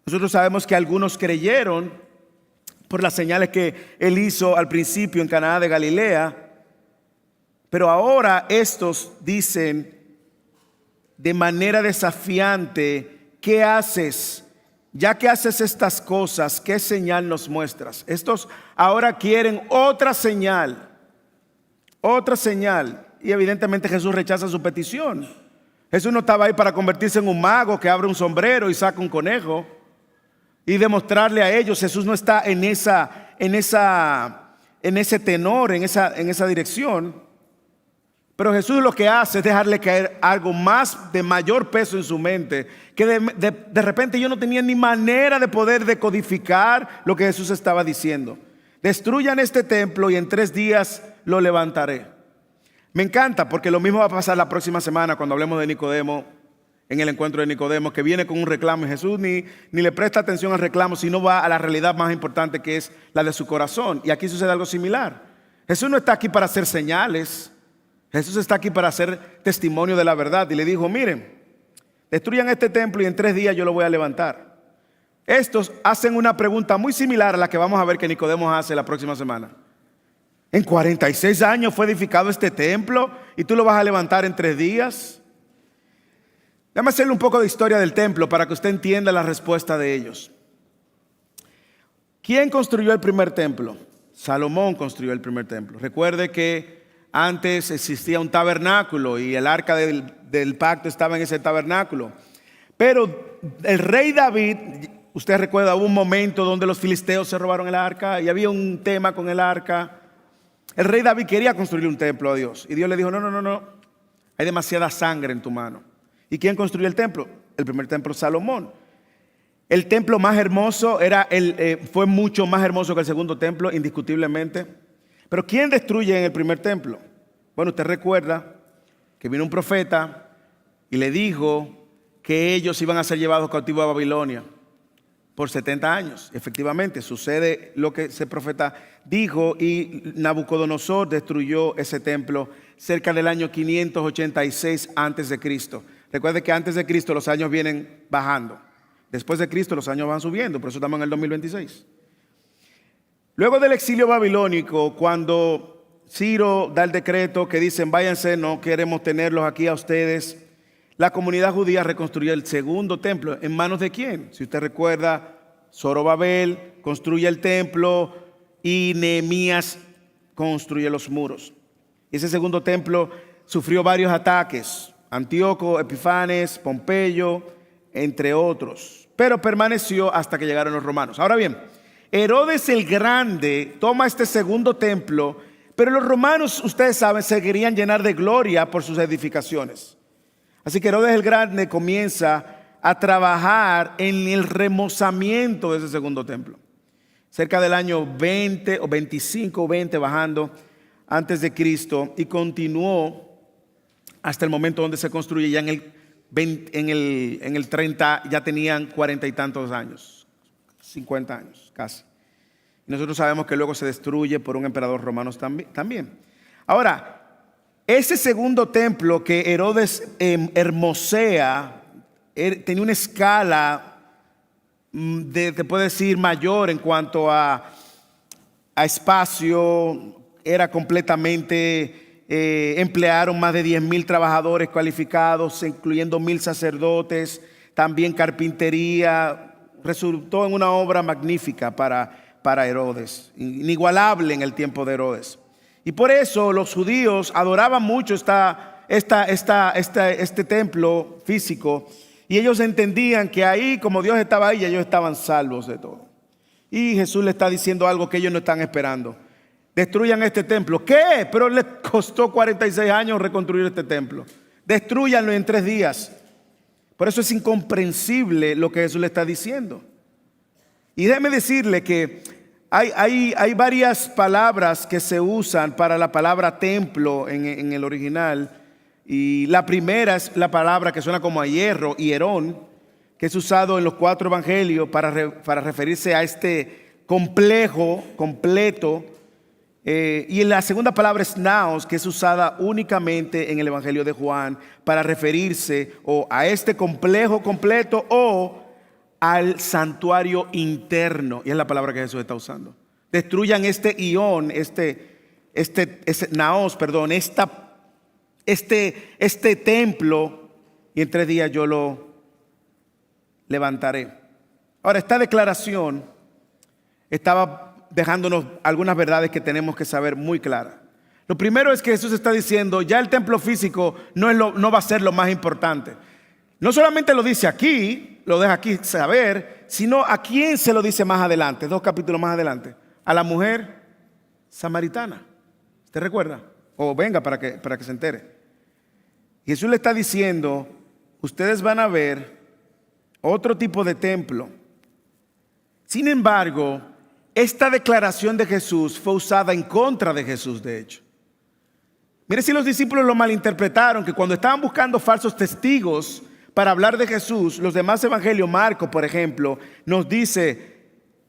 Nosotros sabemos que algunos creyeron por las señales que Él hizo al principio en Caná de Galilea, pero ahora estos dicen de manera desafiante: ¿qué haces? Ya que haces estas cosas, ¿qué señal nos muestras? Estos ahora quieren otra señal. Otra señal. Y evidentemente Jesús rechaza su petición. Jesús no estaba ahí para convertirse en un mago que abre un sombrero y saca un conejo y demostrarle a ellos. Jesús no está en ese tenor, en esa dirección. Pero Jesús lo que hace es dejarle caer algo más de mayor peso en su mente, que de repente yo no tenía ni manera de poder decodificar lo que Jesús estaba diciendo. Destruyan este templo y en 3 días lo levantaré. Me encanta porque lo mismo va a pasar la próxima semana cuando hablemos de Nicodemo, en el encuentro de Nicodemo, que viene con un reclamo y Jesús ni le presta atención al reclamo, sino va a la realidad más importante, que es la de su corazón. Y aquí sucede algo similar. Jesús no está aquí para hacer señales. Jesús está aquí para hacer testimonio de la verdad. Y le dijo: miren, destruyan este templo y en 3 días yo lo voy a levantar. Estos hacen una pregunta muy similar a la que vamos a ver que Nicodemo hace la próxima semana. En 46 años fue edificado este templo y tú lo vas a levantar en 3 días. Déjame hacerle un poco de historia del templo para que usted entienda la respuesta de ellos. ¿Quién construyó el primer templo? Salomón construyó el primer templo. Recuerde que antes existía un tabernáculo y el arca del pacto estaba en ese tabernáculo. Pero el rey David, usted recuerda, hubo un momento donde los filisteos se robaron el arca y había un tema con el arca. El rey David quería construir un templo a Dios y Dios le dijo: no, hay demasiada sangre en tu mano. ¿Y quién construyó el templo? El primer templo, Salomón. El templo más hermoso fue mucho más hermoso que el segundo templo, indiscutiblemente. Pero ¿quién destruye en el primer templo? Bueno, usted recuerda que vino un profeta y le dijo que ellos iban a ser llevados cautivos a Babilonia por 70 años. Efectivamente, sucede lo que ese profeta dijo y Nabucodonosor destruyó ese templo cerca del año 586 antes de Cristo. Recuerde que antes de Cristo los años vienen bajando. Después de Cristo los años van subiendo, por eso estamos en el 2026. Luego del exilio babilónico, cuando Ciro da el decreto que dicen váyanse, no queremos tenerlos aquí a ustedes, la comunidad judía reconstruyó el segundo templo. ¿En manos de quién? Si usted recuerda, Zorobabel construye el templo y Nehemías construye los muros. Ese segundo templo sufrió varios ataques: Antíoco, Epifanes, Pompeyo, entre otros, pero permaneció hasta que llegaron los romanos. Ahora bien, Herodes el Grande toma este segundo templo, pero los romanos, ustedes saben, se querían llenar de gloria por sus edificaciones. Así que Herodes el Grande comienza a trabajar en el remozamiento de ese segundo templo. Cerca del año 20 o 25 o 20 bajando antes de Cristo, y continuó hasta el momento donde se construye. Ya en el 30 ya tenían 40 y tantos años, 50 años casi. Y nosotros sabemos que luego se destruye por un emperador romano también. Ahora, ese segundo templo que Herodes hermosea, tenía una escala te puedo decir mayor en cuanto a espacio. Era completamente, emplearon más de 10,000 trabajadores cualificados, incluyendo 1,000 sacerdotes, también carpintería. Resultó en una obra magnífica para Herodes, inigualable en el tiempo de Herodes. Y por eso los judíos adoraban mucho este templo físico, y ellos entendían que ahí, como Dios estaba ahí, ellos estaban salvos de todo. Y Jesús le está diciendo algo que ellos no están esperando: destruyan este templo. ¿Qué? Pero les costó 46 años reconstruir este templo. Destruyanlo en 3 días. Por eso es incomprensible lo que Jesús le está diciendo. Y déjeme decirle que hay varias palabras que se usan para la palabra templo en el original. Y la primera es la palabra que suena como a hierro, hierón, que es usado en los 4 evangelios para referirse a este complejo completo. Y la segunda palabra es naos, que es usada únicamente en el evangelio de Juan para referirse o a este complejo completo o al santuario interno. Y es la palabra que Jesús está usando. Destruyan este ión, naos, perdón, este templo, y en 3 días yo lo levantaré. Ahora, esta declaración estaba dejándonos algunas verdades que tenemos que saber muy claras. Lo primero es que Jesús está diciendo, ya el templo físico no va a ser lo más importante. No solamente lo dice aquí, lo deja aquí saber, sino a quién se lo dice más adelante, 2 capítulos más adelante: a la mujer samaritana. ¿Usted recuerda? O venga para que se entere. Jesús le está diciendo, ustedes van a ver otro tipo de templo. Sin embargo, esta declaración de Jesús fue usada en contra de Jesús, de hecho. Mire si los discípulos lo malinterpretaron, que cuando estaban buscando falsos testigos para hablar de Jesús, los demás evangelios, Marcos, por ejemplo, nos dice,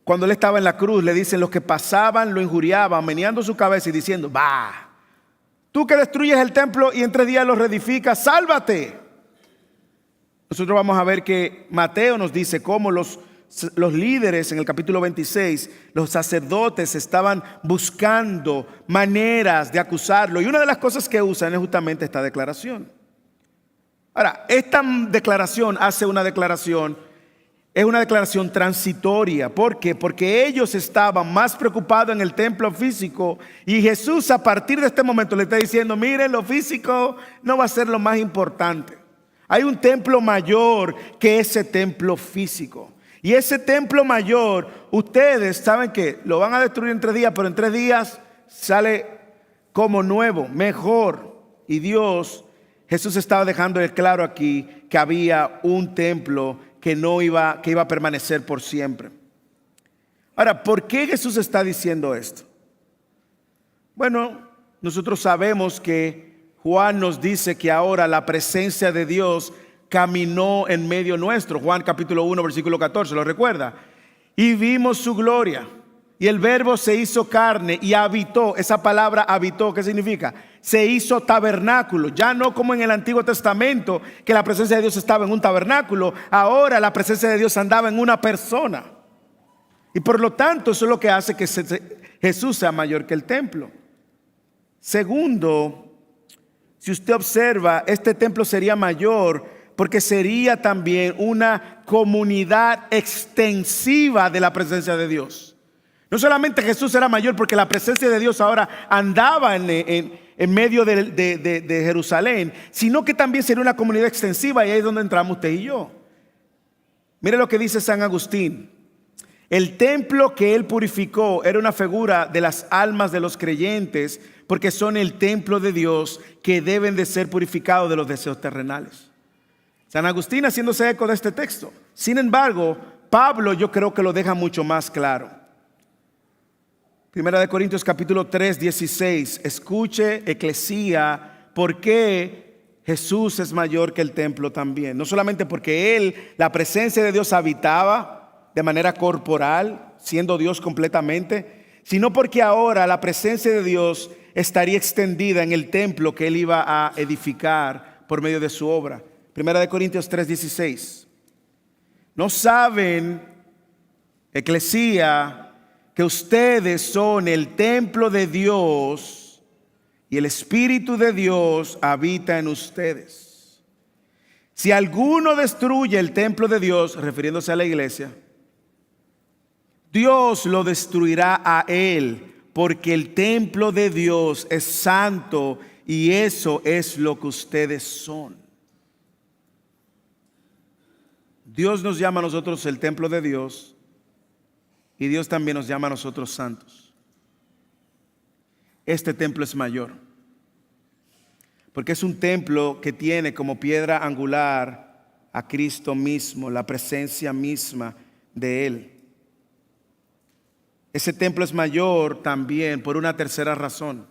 cuando él estaba en la cruz, le dicen, los que pasaban lo injuriaban, meneando su cabeza y diciendo, bah, tú que destruyes el templo y en 3 días lo reedificas, sálvate. Nosotros vamos a ver que Mateo nos dice cómo los líderes en el capítulo 26, los sacerdotes estaban buscando maneras de acusarlo, y una de las cosas que usan es justamente esta declaración. Ahora, esta declaración es una declaración transitoria. ¿Por qué? Porque ellos estaban más preocupados en el templo físico, y Jesús a partir de este momento le está diciendo, miren, lo físico no va a ser lo más importante. Hay un templo mayor que ese templo físico. Y ese templo mayor, ustedes saben que lo van a destruir en 3 días, pero en 3 días sale como nuevo, mejor. Y Jesús estaba dejando claro aquí que había un templo que iba a permanecer por siempre. Ahora, ¿por qué Jesús está diciendo esto? Bueno, nosotros sabemos que Juan nos dice que ahora la presencia de Dios caminó en medio nuestro. Juan capítulo 1 versículo 14, ¿lo recuerda? Y vimos su gloria, y el verbo se hizo carne y habitó. Esa palabra habitó, ¿qué significa? Se hizo tabernáculo. Ya no como en el Antiguo Testamento, que la presencia de Dios estaba en un tabernáculo. Ahora la presencia de Dios andaba en una persona. Y por lo tanto eso es lo que hace que Jesús sea mayor que el templo. Segundo, si usted observa, este templo sería mayor porque sería también una comunidad extensiva de la presencia de Dios. No solamente Jesús era mayor porque la presencia de Dios ahora andaba en medio de Jerusalén, sino que también sería una comunidad extensiva, y ahí es donde entramos usted y yo. Mire lo que dice San Agustín. El templo que él purificó era una figura de las almas de los creyentes, porque son el templo de Dios que deben de ser purificados de los deseos terrenales. San Agustín haciéndose eco de este texto. Sin embargo, Pablo yo creo que lo deja mucho más claro. Primera de Corintios capítulo 3, 16. Escuche, eclesía, ¿por qué Jesús es mayor que el templo también? No solamente porque él, la presencia de Dios habitaba de manera corporal, siendo Dios completamente, sino porque ahora la presencia de Dios estaría extendida en el templo que él iba a edificar por medio de su obra. Primera de Corintios 3:16. ¿No saben, eclesía, que ustedes son el templo de Dios y el Espíritu de Dios habita en ustedes? Si alguno destruye el templo de Dios, refiriéndose a la iglesia, Dios lo destruirá a él, porque el templo de Dios es santo y eso es lo que ustedes son. Dios nos llama a nosotros el templo de Dios y Dios también nos llama a nosotros santos. Este templo es mayor porque es un templo que tiene como piedra angular a Cristo mismo, la presencia misma de Él. Ese templo es mayor también por una tercera razón,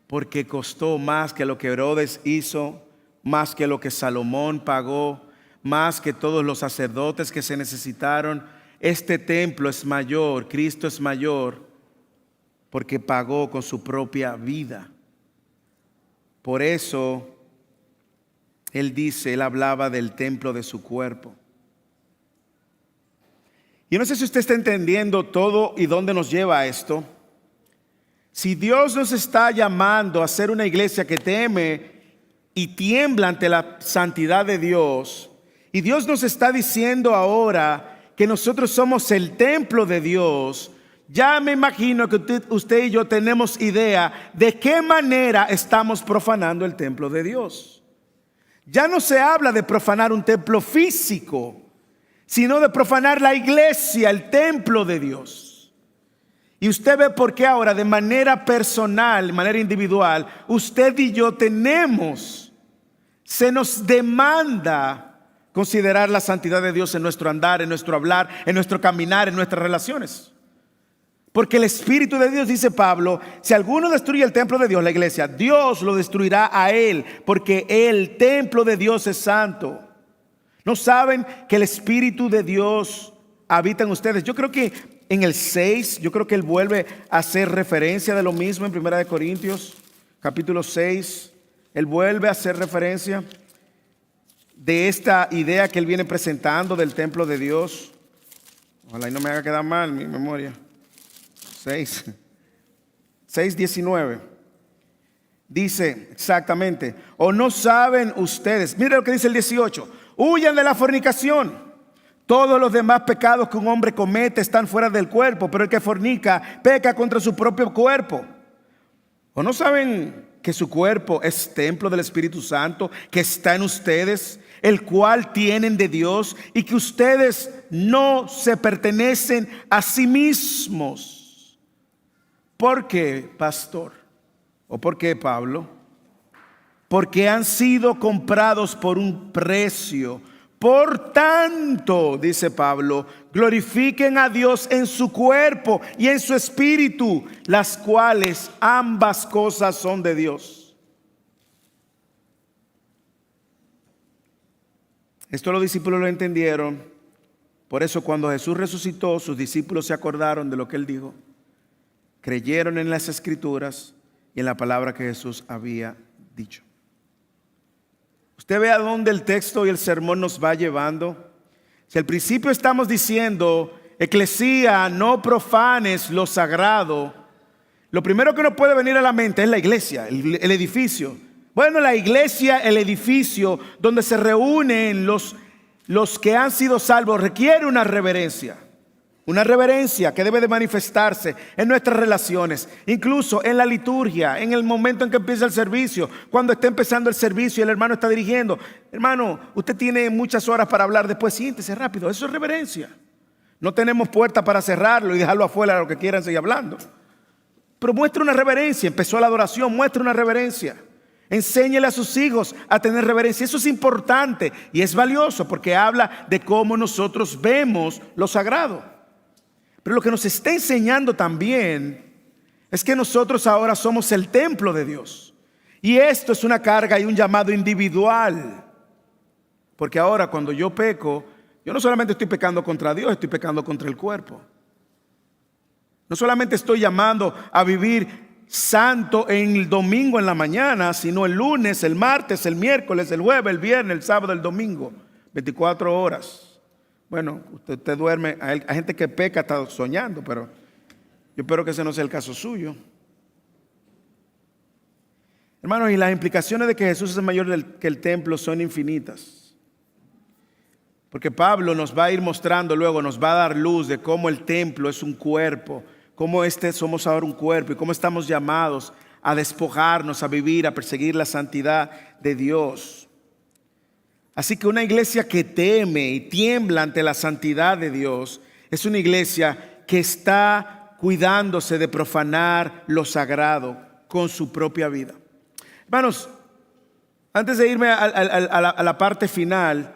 porque costó más que lo que Herodes hizo, más que lo que Salomón pagó, más que todos los sacerdotes que se necesitaron. Este templo es mayor, Cristo es mayor, porque pagó con su propia vida. Por eso él hablaba del templo de su cuerpo. Yo no sé si usted está entendiendo todo y dónde nos lleva esto. Si Dios nos está llamando a ser una iglesia que teme y tiembla ante la santidad de Dios, y Dios nos está diciendo ahora que nosotros somos el templo de Dios, ya me imagino que usted y yo tenemos idea de qué manera estamos profanando el templo de Dios. Ya no se habla de profanar un templo físico, sino de profanar la iglesia, el templo de Dios. Y usted ve por qué ahora de manera personal, de manera individual, usted y yo se nos demanda considerar la santidad de Dios en nuestro andar, en nuestro hablar, en nuestro caminar, en nuestras relaciones. Porque el Espíritu de Dios, dice Pablo, si alguno destruye el templo de Dios, la iglesia, Dios lo destruirá a él, porque el templo de Dios es santo. ¿No saben que el Espíritu de Dios habita en ustedes? Yo creo que en el 6, yo creo que él vuelve a hacer referencia de lo mismo en 1 Corintios, capítulo 6. Él vuelve a hacer referencia de esta idea que él viene presentando del templo de Dios. Ojalá y no me haga quedar mal mi memoria. 6:19. Dice exactamente, ¿o no saben ustedes? Mire lo que dice el 18. Huyan de la fornicación. Todos los demás pecados que un hombre comete están fuera del cuerpo, pero el que fornica peca contra su propio cuerpo. ¿O no saben que su cuerpo es templo del Espíritu Santo que está en ustedes, el cual tienen de Dios, y que ustedes no se pertenecen a sí mismos? ¿Por qué, pastor? ¿O por qué, Pablo? Porque han sido comprados por un precio. Por tanto, dice Pablo, glorifiquen a Dios en su cuerpo y en su espíritu, las cuales ambas cosas son de Dios. Esto los discípulos lo entendieron. Por eso cuando Jesús resucitó, sus discípulos se acordaron de lo que él dijo. Creyeron en las Escrituras y en la palabra que Jesús había dicho. Usted ve a dónde el texto y el sermón nos va llevando. Si al principio estamos diciendo, eclesía, no profanes lo sagrado, lo primero que nos puede venir a la mente es la iglesia, el edificio. Bueno, la iglesia, el edificio donde se reúnen los que han sido salvos, requiere una reverencia. Una reverencia que debe de manifestarse en nuestras relaciones, incluso en la liturgia, en el momento en que empieza el servicio, cuando está empezando el servicio y el hermano está dirigiendo. Hermano, usted tiene muchas horas para hablar, después siéntese rápido. Eso es reverencia. No tenemos puerta para cerrarlo y dejarlo afuera a lo que quieran seguir hablando. Pero muestre una reverencia. Empezó la adoración, muestre una reverencia. Enséñele a sus hijos a tener reverencia. Eso es importante y es valioso porque habla de cómo nosotros vemos lo sagrado. Pero lo que nos está enseñando también es que nosotros ahora somos el templo de Dios. Y esto es una carga y un llamado individual. Porque ahora cuando yo peco, yo no solamente estoy pecando contra Dios, estoy pecando contra el cuerpo. No solamente estoy llamando a vivir santo en el domingo en la mañana, sino el lunes, el martes, el miércoles, el jueves, el viernes, el sábado, el domingo. 24 horas. Bueno, usted duerme, hay gente que peca está soñando, pero yo espero que ese no sea el caso suyo. Hermanos, y las implicaciones de que Jesús es mayor que el templo son infinitas. Porque Pablo nos va a ir mostrando luego, nos va a dar luz de cómo el templo es un cuerpo, cómo somos ahora un cuerpo y cómo estamos llamados a despojarnos, a vivir, a perseguir la santidad de Dios. Así que una iglesia que teme y tiembla ante la santidad de Dios es una iglesia que está cuidándose de profanar lo sagrado con su propia vida. Hermanos, antes de irme a la parte final,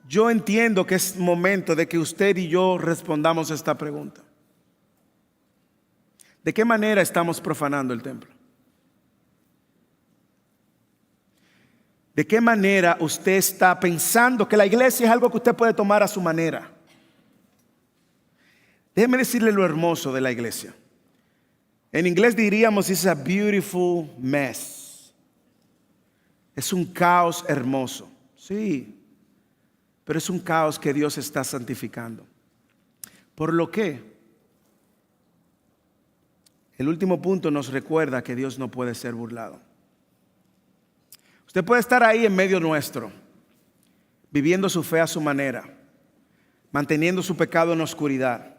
yo entiendo que es momento de que usted y yo respondamos a esta pregunta. ¿De qué manera estamos profanando el templo? ¿De qué manera usted está pensando que la iglesia es algo que usted puede tomar a su manera? Déjeme decirle lo hermoso de la iglesia. En inglés diríamos it's a beautiful mess. Es un caos hermoso. Sí, pero es un caos que Dios está santificando. ¿Por lo qué? El último punto nos recuerda que Dios no puede ser burlado. Usted puede estar ahí en medio nuestro, viviendo su fe a su manera, manteniendo su pecado en la oscuridad.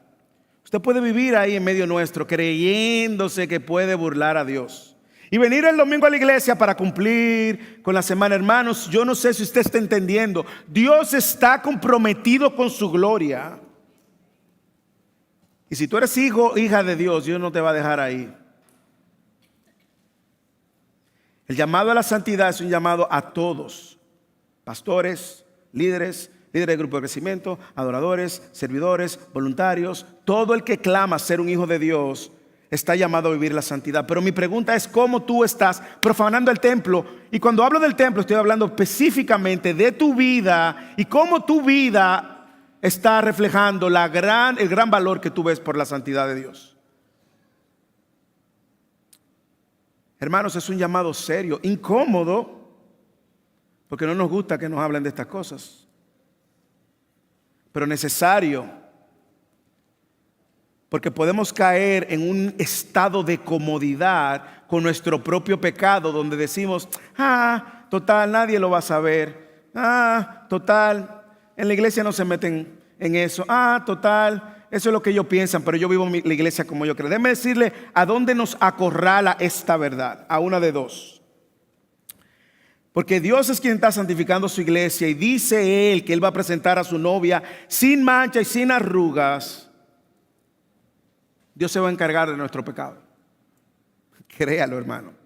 Usted puede vivir ahí en medio nuestro, creyéndose que puede burlar a Dios. Y venir el domingo a la iglesia para cumplir con la semana. Hermanos, yo no sé si usted está entendiendo. Dios está comprometido con su gloria. Y si tú eres hijo, hija de Dios, Dios no te va a dejar ahí. El llamado a la santidad es un llamado a todos, pastores, líderes de grupo de crecimiento, adoradores, servidores, voluntarios. Todo el que clama ser un hijo de Dios está llamado a vivir la santidad. Pero mi pregunta es cómo tú estás profanando el templo. Y cuando hablo del templo estoy hablando específicamente de tu vida y cómo tu vida está reflejando el gran valor que tú ves por la santidad de Dios. Hermanos, es un llamado serio, incómodo, porque no nos gusta que nos hablen de estas cosas, pero necesario, porque podemos caer en un estado de comodidad con nuestro propio pecado, donde decimos, total, nadie lo va a saber, total, en la iglesia no se meten en eso, total, eso es lo que ellos piensan, pero yo vivo la iglesia como yo creo. Déjeme decirle a dónde nos acorrala esta verdad, a una de dos. Porque Dios es quien está santificando su iglesia y dice Él que Él va a presentar a su novia sin mancha y sin arrugas. Dios se va a encargar de nuestro pecado. Créalo, hermano.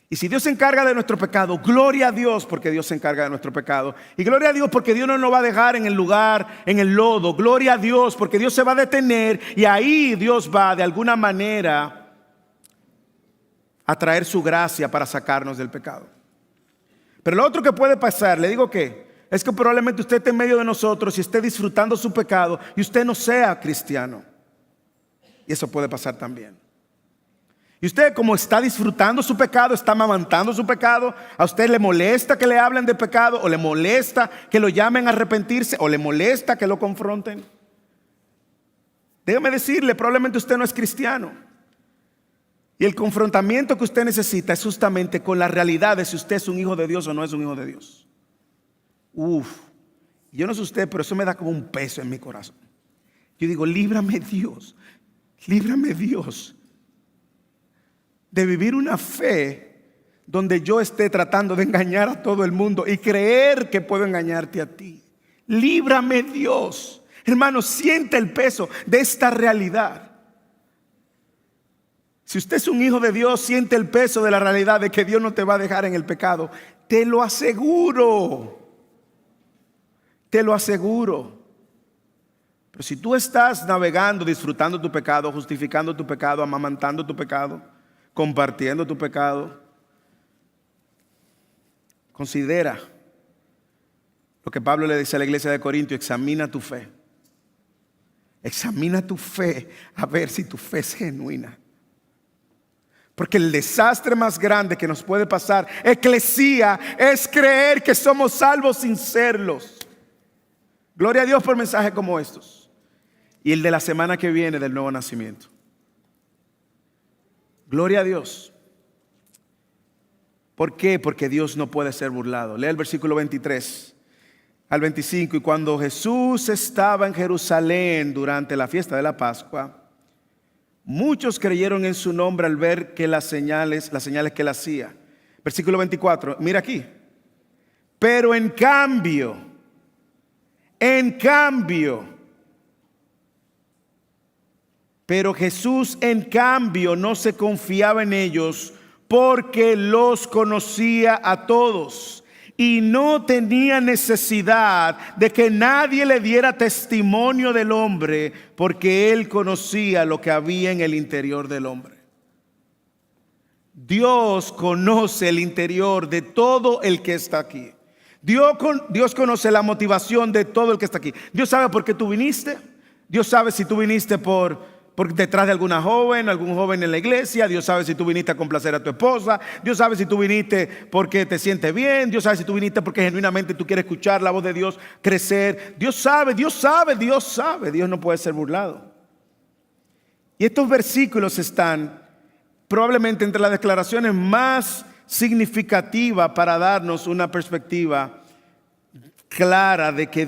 Y si Dios se encarga de nuestro pecado, gloria a Dios porque Dios se encarga de nuestro pecado. Y gloria a Dios porque Dios no nos va a dejar en el lugar, en el lodo. Gloria a Dios porque Dios se va a detener y ahí Dios va de alguna manera a traer su gracia para sacarnos del pecado. Pero lo otro que puede pasar, le digo que es que probablemente usted esté en medio de nosotros y esté disfrutando su pecado y usted no sea cristiano. Y eso puede pasar también. Y usted, como está disfrutando su pecado, está amamantando su pecado, a usted le molesta que le hablen de pecado, o le molesta que lo llamen a arrepentirse, o le molesta que lo confronten. Déjame decirle, probablemente usted no es cristiano. Y el confrontamiento que usted necesita es justamente con la realidad de si usted es un hijo de Dios o no es un hijo de Dios. Yo no sé usted, pero eso me da como un peso en mi corazón. Yo digo, líbrame Dios de vivir una fe donde yo esté tratando de engañar a todo el mundo y creer que puedo engañarte a ti. Líbrame Dios. Hermano, siente el peso de esta realidad. Si usted es un hijo de Dios, siente el peso de la realidad de que Dios no te va a dejar en el pecado. Te lo aseguro. Te lo aseguro. Pero si tú estás navegando, disfrutando tu pecado, justificando tu pecado, amamantando tu pecado, compartiendo tu pecado, considera lo que Pablo le dice a la iglesia de Corinto: examina tu fe. Examina tu fe a ver si tu fe es genuina. Porque el desastre más grande que nos puede pasar, eclesía, es creer que somos salvos sin serlos. Gloria a Dios por mensajes como estos. Y el de la semana que viene del nuevo nacimiento. Gloria a Dios. ¿Por qué? Porque Dios no puede ser burlado. Lea el versículo 23 al 25. Y cuando Jesús estaba en Jerusalén durante la fiesta de la Pascua, muchos creyeron en su nombre al ver que las señales que él hacía. Versículo 24, mira aquí. Pero en cambio, pero Jesús en cambio no se confiaba en ellos porque los conocía a todos y no tenía necesidad de que nadie le diera testimonio del hombre, porque él conocía lo que había en el interior del hombre. Dios conoce el interior de todo el que está aquí. Dios conoce la motivación de todo el que está aquí. Dios sabe por qué tú viniste. Dios sabe si tú viniste por detrás de algún joven en la iglesia. Dios sabe si tú viniste a complacer a tu esposa. Dios sabe si tú viniste porque te sientes bien. Dios sabe si tú viniste porque genuinamente tú quieres escuchar la voz de Dios, crecer. Dios sabe. Dios no puede ser burlado. Y estos versículos están probablemente entre las declaraciones más significativas para darnos una perspectiva clara de que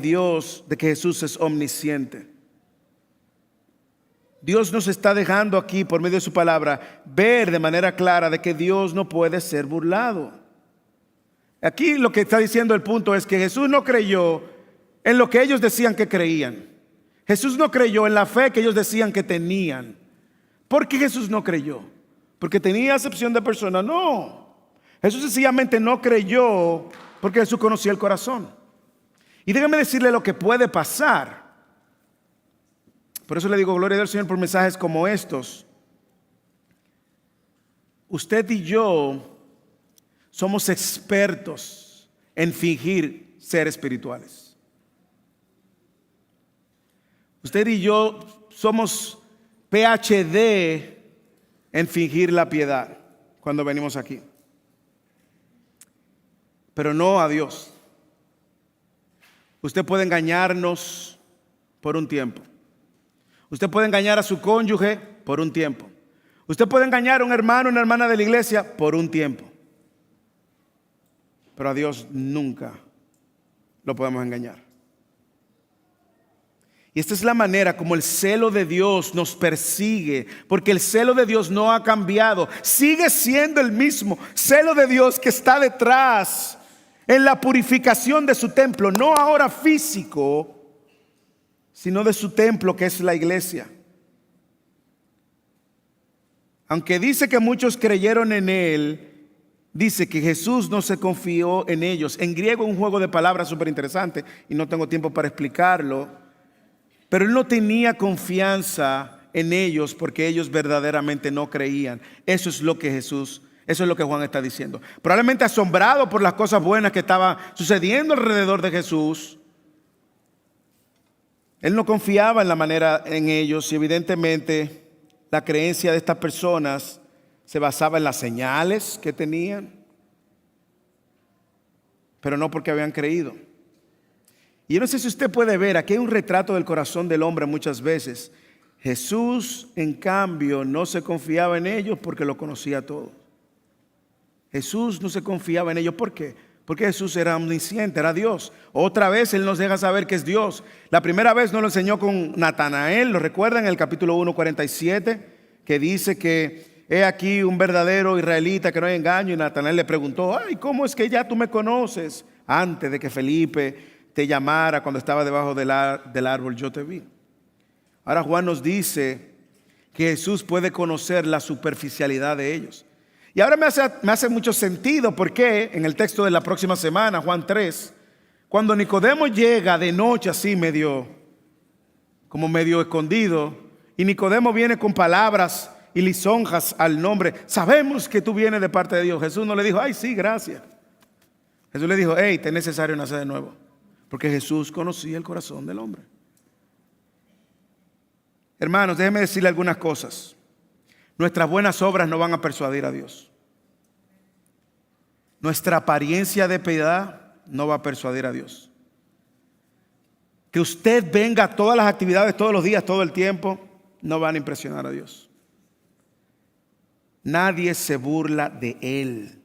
Jesús es omnisciente. Dios nos está dejando aquí por medio de su palabra ver de manera clara de que Dios no puede ser burlado. Aquí lo que está diciendo el punto es que Jesús no creyó en lo que ellos decían que creían. Jesús no creyó en la fe que ellos decían que tenían. ¿Por qué Jesús no creyó? ¿Porque tenía acepción de persona? No. Jesús sencillamente no creyó porque Jesús conocía el corazón. Y déjame decirle lo que puede pasar. Por eso le digo gloria al Señor por mensajes como estos. Usted y yo somos expertos en fingir ser espirituales. Usted y yo somos PhD en fingir la piedad cuando venimos aquí. Pero no a Dios. Usted puede engañarnos por un tiempo. Usted puede engañar a su cónyuge por un tiempo. Usted puede engañar a un hermano o una hermana de la iglesia por un tiempo. Pero a Dios nunca lo podemos engañar. Y esta es la manera como el celo de Dios nos persigue, porque el celo de Dios no ha cambiado. Sigue siendo el mismo celo de Dios que está detrás en la purificación de su templo, no ahora físico, sino de su templo que es la iglesia. Aunque dice que muchos creyeron en él, dice que Jesús no se confió en ellos. En griego un juego de palabras súper interesante y no tengo tiempo para explicarlo, pero él no tenía confianza en ellos porque ellos verdaderamente no creían. Eso es lo que Juan está diciendo. Probablemente asombrado por las cosas buenas que estaban sucediendo alrededor de Jesús. Él no confiaba en ellos y evidentemente la creencia de estas personas se basaba en las señales que tenían, pero no porque habían creído. Y yo no sé si usted puede ver, aquí hay un retrato del corazón del hombre muchas veces. Jesús, en cambio, no se confiaba en ellos porque lo conocía todo. Jesús no se confiaba en ellos. ¿Por qué? Porque Jesús era omnisciente, era Dios. Otra vez Él nos deja saber que es Dios. La primera vez nos lo enseñó con Natanael, ¿lo recuerdan? En el capítulo 1:47, que dice que he aquí un verdadero israelita que no hay engaño. Y Natanael le preguntó, ay, ¿cómo es que ya tú me conoces? Antes de que Felipe te llamara, cuando estaba debajo del árbol, yo te vi. Ahora Juan nos dice que Jesús puede conocer la superficialidad de ellos. Y ahora me hace mucho sentido porque en el texto de la próxima semana, Juan 3, cuando Nicodemo llega de noche así medio escondido, y Nicodemo viene con palabras y lisonjas al nombre, sabemos que tú vienes de parte de Dios. Jesús no le dijo, ay sí, gracias. Jesús le dijo, hey, te es necesario nacer de nuevo. Porque Jesús conocía el corazón del hombre. Hermanos, déjenme decirle algunas cosas. Nuestras buenas obras no van a persuadir a Dios. Nuestra apariencia de piedad no va a persuadir a Dios. Que usted venga a todas las actividades, todos los días, todo el tiempo, no van a impresionar a Dios. Nadie se burla de Él.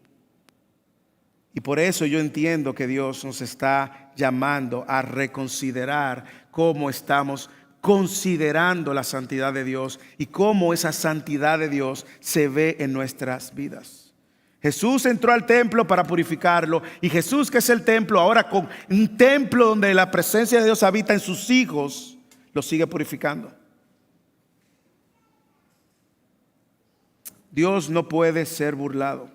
Y por eso yo entiendo que Dios nos está llamando a reconsiderar cómo estamos considerando la santidad de Dios y cómo esa santidad de Dios se ve en nuestras vidas. Jesús entró al templo para purificarlo, y Jesús, que es el templo, ahora con un templo donde la presencia de Dios habita en sus hijos, lo sigue purificando. Dios no puede ser burlado.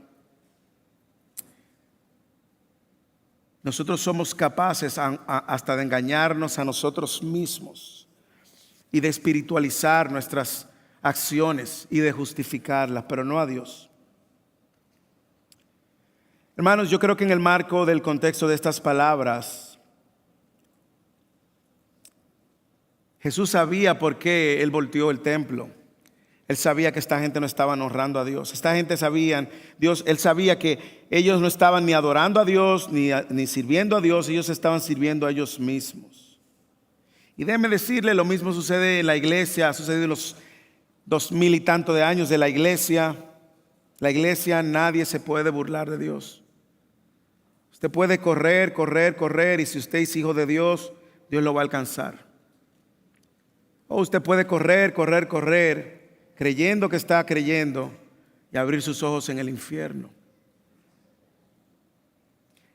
Nosotros somos capaces hasta de engañarnos a nosotros mismos y de espiritualizar nuestras acciones y de justificarlas, pero no a Dios. Hermanos, yo creo que en el marco del contexto de estas palabras, Jesús sabía por qué Él volteó el templo. Él sabía que esta gente no estaba honrando a Dios. Esta gente Él sabía que ellos no estaban ni adorando a Dios ni sirviendo a Dios. Ellos estaban sirviendo a ellos mismos. Y déjeme decirle, lo mismo sucede en la iglesia. Ha sucedido en los 2000 y tanto de años de la iglesia. La iglesia, nadie se puede burlar de Dios. Usted puede correr, y si usted es hijo de Dios, Dios lo va a alcanzar. O usted puede correr, creyendo que está creyendo, y abrir sus ojos en el infierno.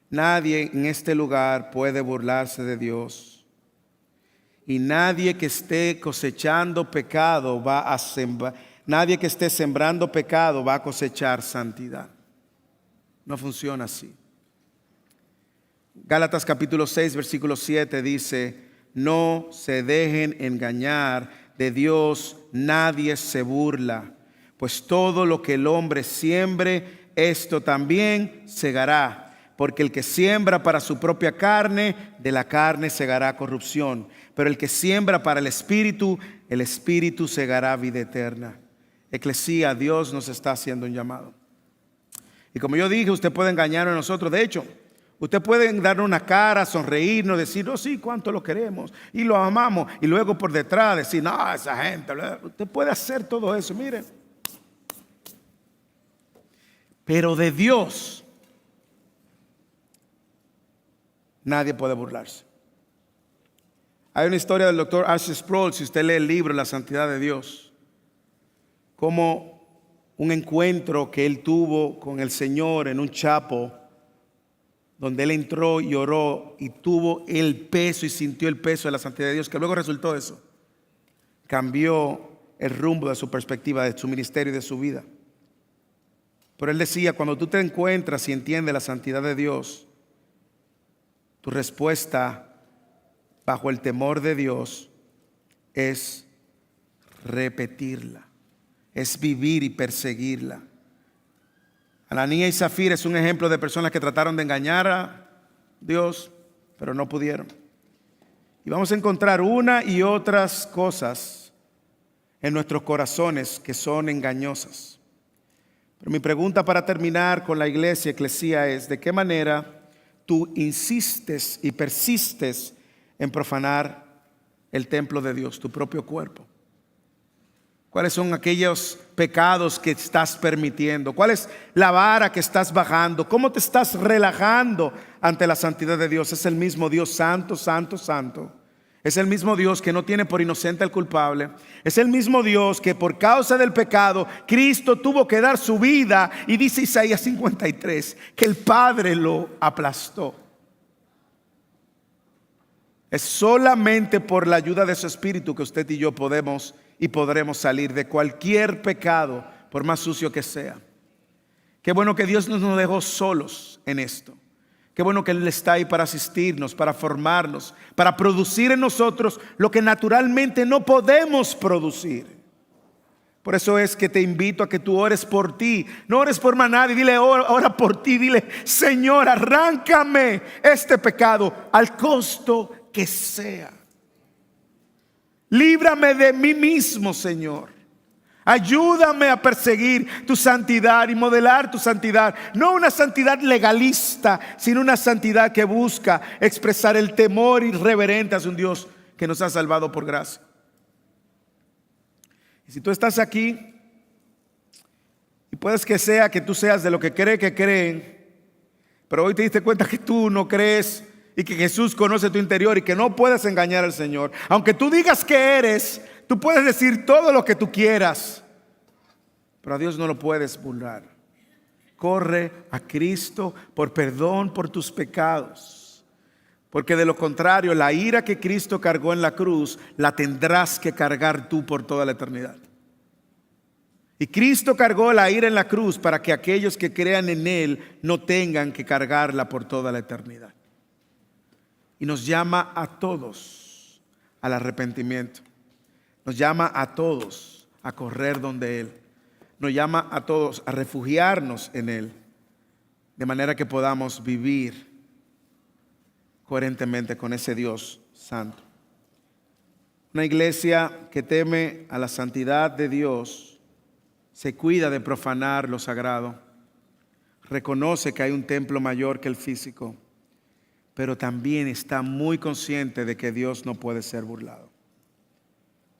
Nadie en este lugar puede burlarse de Dios. Y nadie que esté cosechando pecado va a sembrar. Nadie que esté sembrando pecado va a cosechar santidad. No funciona así. Gálatas capítulo 6, versículo 7 dice: no se dejen engañar, de Dios nadie se burla, pues todo lo que el hombre siembre, esto también segará. Porque el que siembra para su propia carne, de la carne segará corrupción. Pero el que siembra para el Espíritu segará vida eterna. Eclesía, Dios nos está haciendo un llamado. Y como yo dije, usted puede engañarnos a nosotros. De hecho, usted puede darnos una cara, sonreírnos, decir, oh sí, cuánto lo queremos y lo amamos. Y luego por detrás decir, no, esa gente. Usted puede hacer todo eso, miren. Pero de Dios nadie puede burlarse. Hay una historia del doctor R.C. Sproul, si usted lee el libro La Santidad de Dios, como un encuentro que él tuvo con el Señor en un chapel, donde él entró y oró y tuvo el peso y sintió el peso de la santidad de Dios, que luego resultó eso. Cambió el rumbo de su perspectiva, de su ministerio y de su vida. Pero él decía, cuando tú te encuentras y entiendes la santidad de Dios, tu respuesta bajo el temor de Dios es repetirla, es vivir y perseguirla. Ananías y Zafira es un ejemplo de personas que trataron de engañar a Dios, pero no pudieron. Y vamos a encontrar una y otras cosas en nuestros corazones que son engañosas. Pero mi pregunta para terminar con la iglesia, eclesía, es: ¿de qué manera tú insistes y persistes en profanar el templo de Dios, tu propio cuerpo? ¿Cuáles son aquellos pecados que estás permitiendo? ¿Cuál es la vara que estás bajando? ¿Cómo te estás relajando ante la santidad de Dios? Es el mismo Dios santo, santo, santo. Es el mismo Dios que no tiene por inocente al culpable. Es el mismo Dios que por causa del pecado Cristo tuvo que dar su vida. Y dice Isaías 53 que el Padre lo aplastó. Es solamente por la ayuda de su Espíritu que usted y yo podemos y podremos salir de cualquier pecado, por más sucio que sea. Qué bueno que Dios no nos dejó solos en esto. Qué bueno que Él está ahí para asistirnos, para formarnos, para producir en nosotros lo que naturalmente no podemos producir. Por eso es que te invito a que tú ores por ti. No ores por más nadie, dile, ora por ti. Dile, Señor, arráncame este pecado al costo que sea. Líbrame de mí mismo, Señor. Ayúdame a perseguir tu santidad y modelar tu santidad. No una santidad legalista, sino una santidad que busca expresar el temor irreverente hacia un Dios que nos ha salvado por gracia. Y si tú estás aquí, y puedes que sea que tú seas de lo que cree que creen, pero hoy te diste cuenta que tú no crees y que Jesús conoce tu interior y que no puedes engañar al Señor. Aunque tú digas que eres, tú puedes decir todo lo que tú quieras, pero a Dios no lo puedes burlar. Corre a Cristo por perdón por tus pecados, porque de lo contrario la ira que Cristo cargó en la cruz la tendrás que cargar tú por toda la eternidad. Y Cristo cargó la ira en la cruz para que aquellos que crean en Él no tengan que cargarla por toda la eternidad. Y nos llama a todos al arrepentimiento. Nos llama a todos a correr donde Él. Nos llama a todos a refugiarnos en Él, de manera que podamos vivir coherentemente con ese Dios santo. Una iglesia que teme a la santidad de Dios se cuida de profanar lo sagrado, reconoce que hay un templo mayor que el físico, pero también está muy consciente de que Dios no puede ser burlado.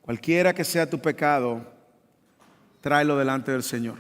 Cualquiera que sea tu pecado, tráelo delante del Señor.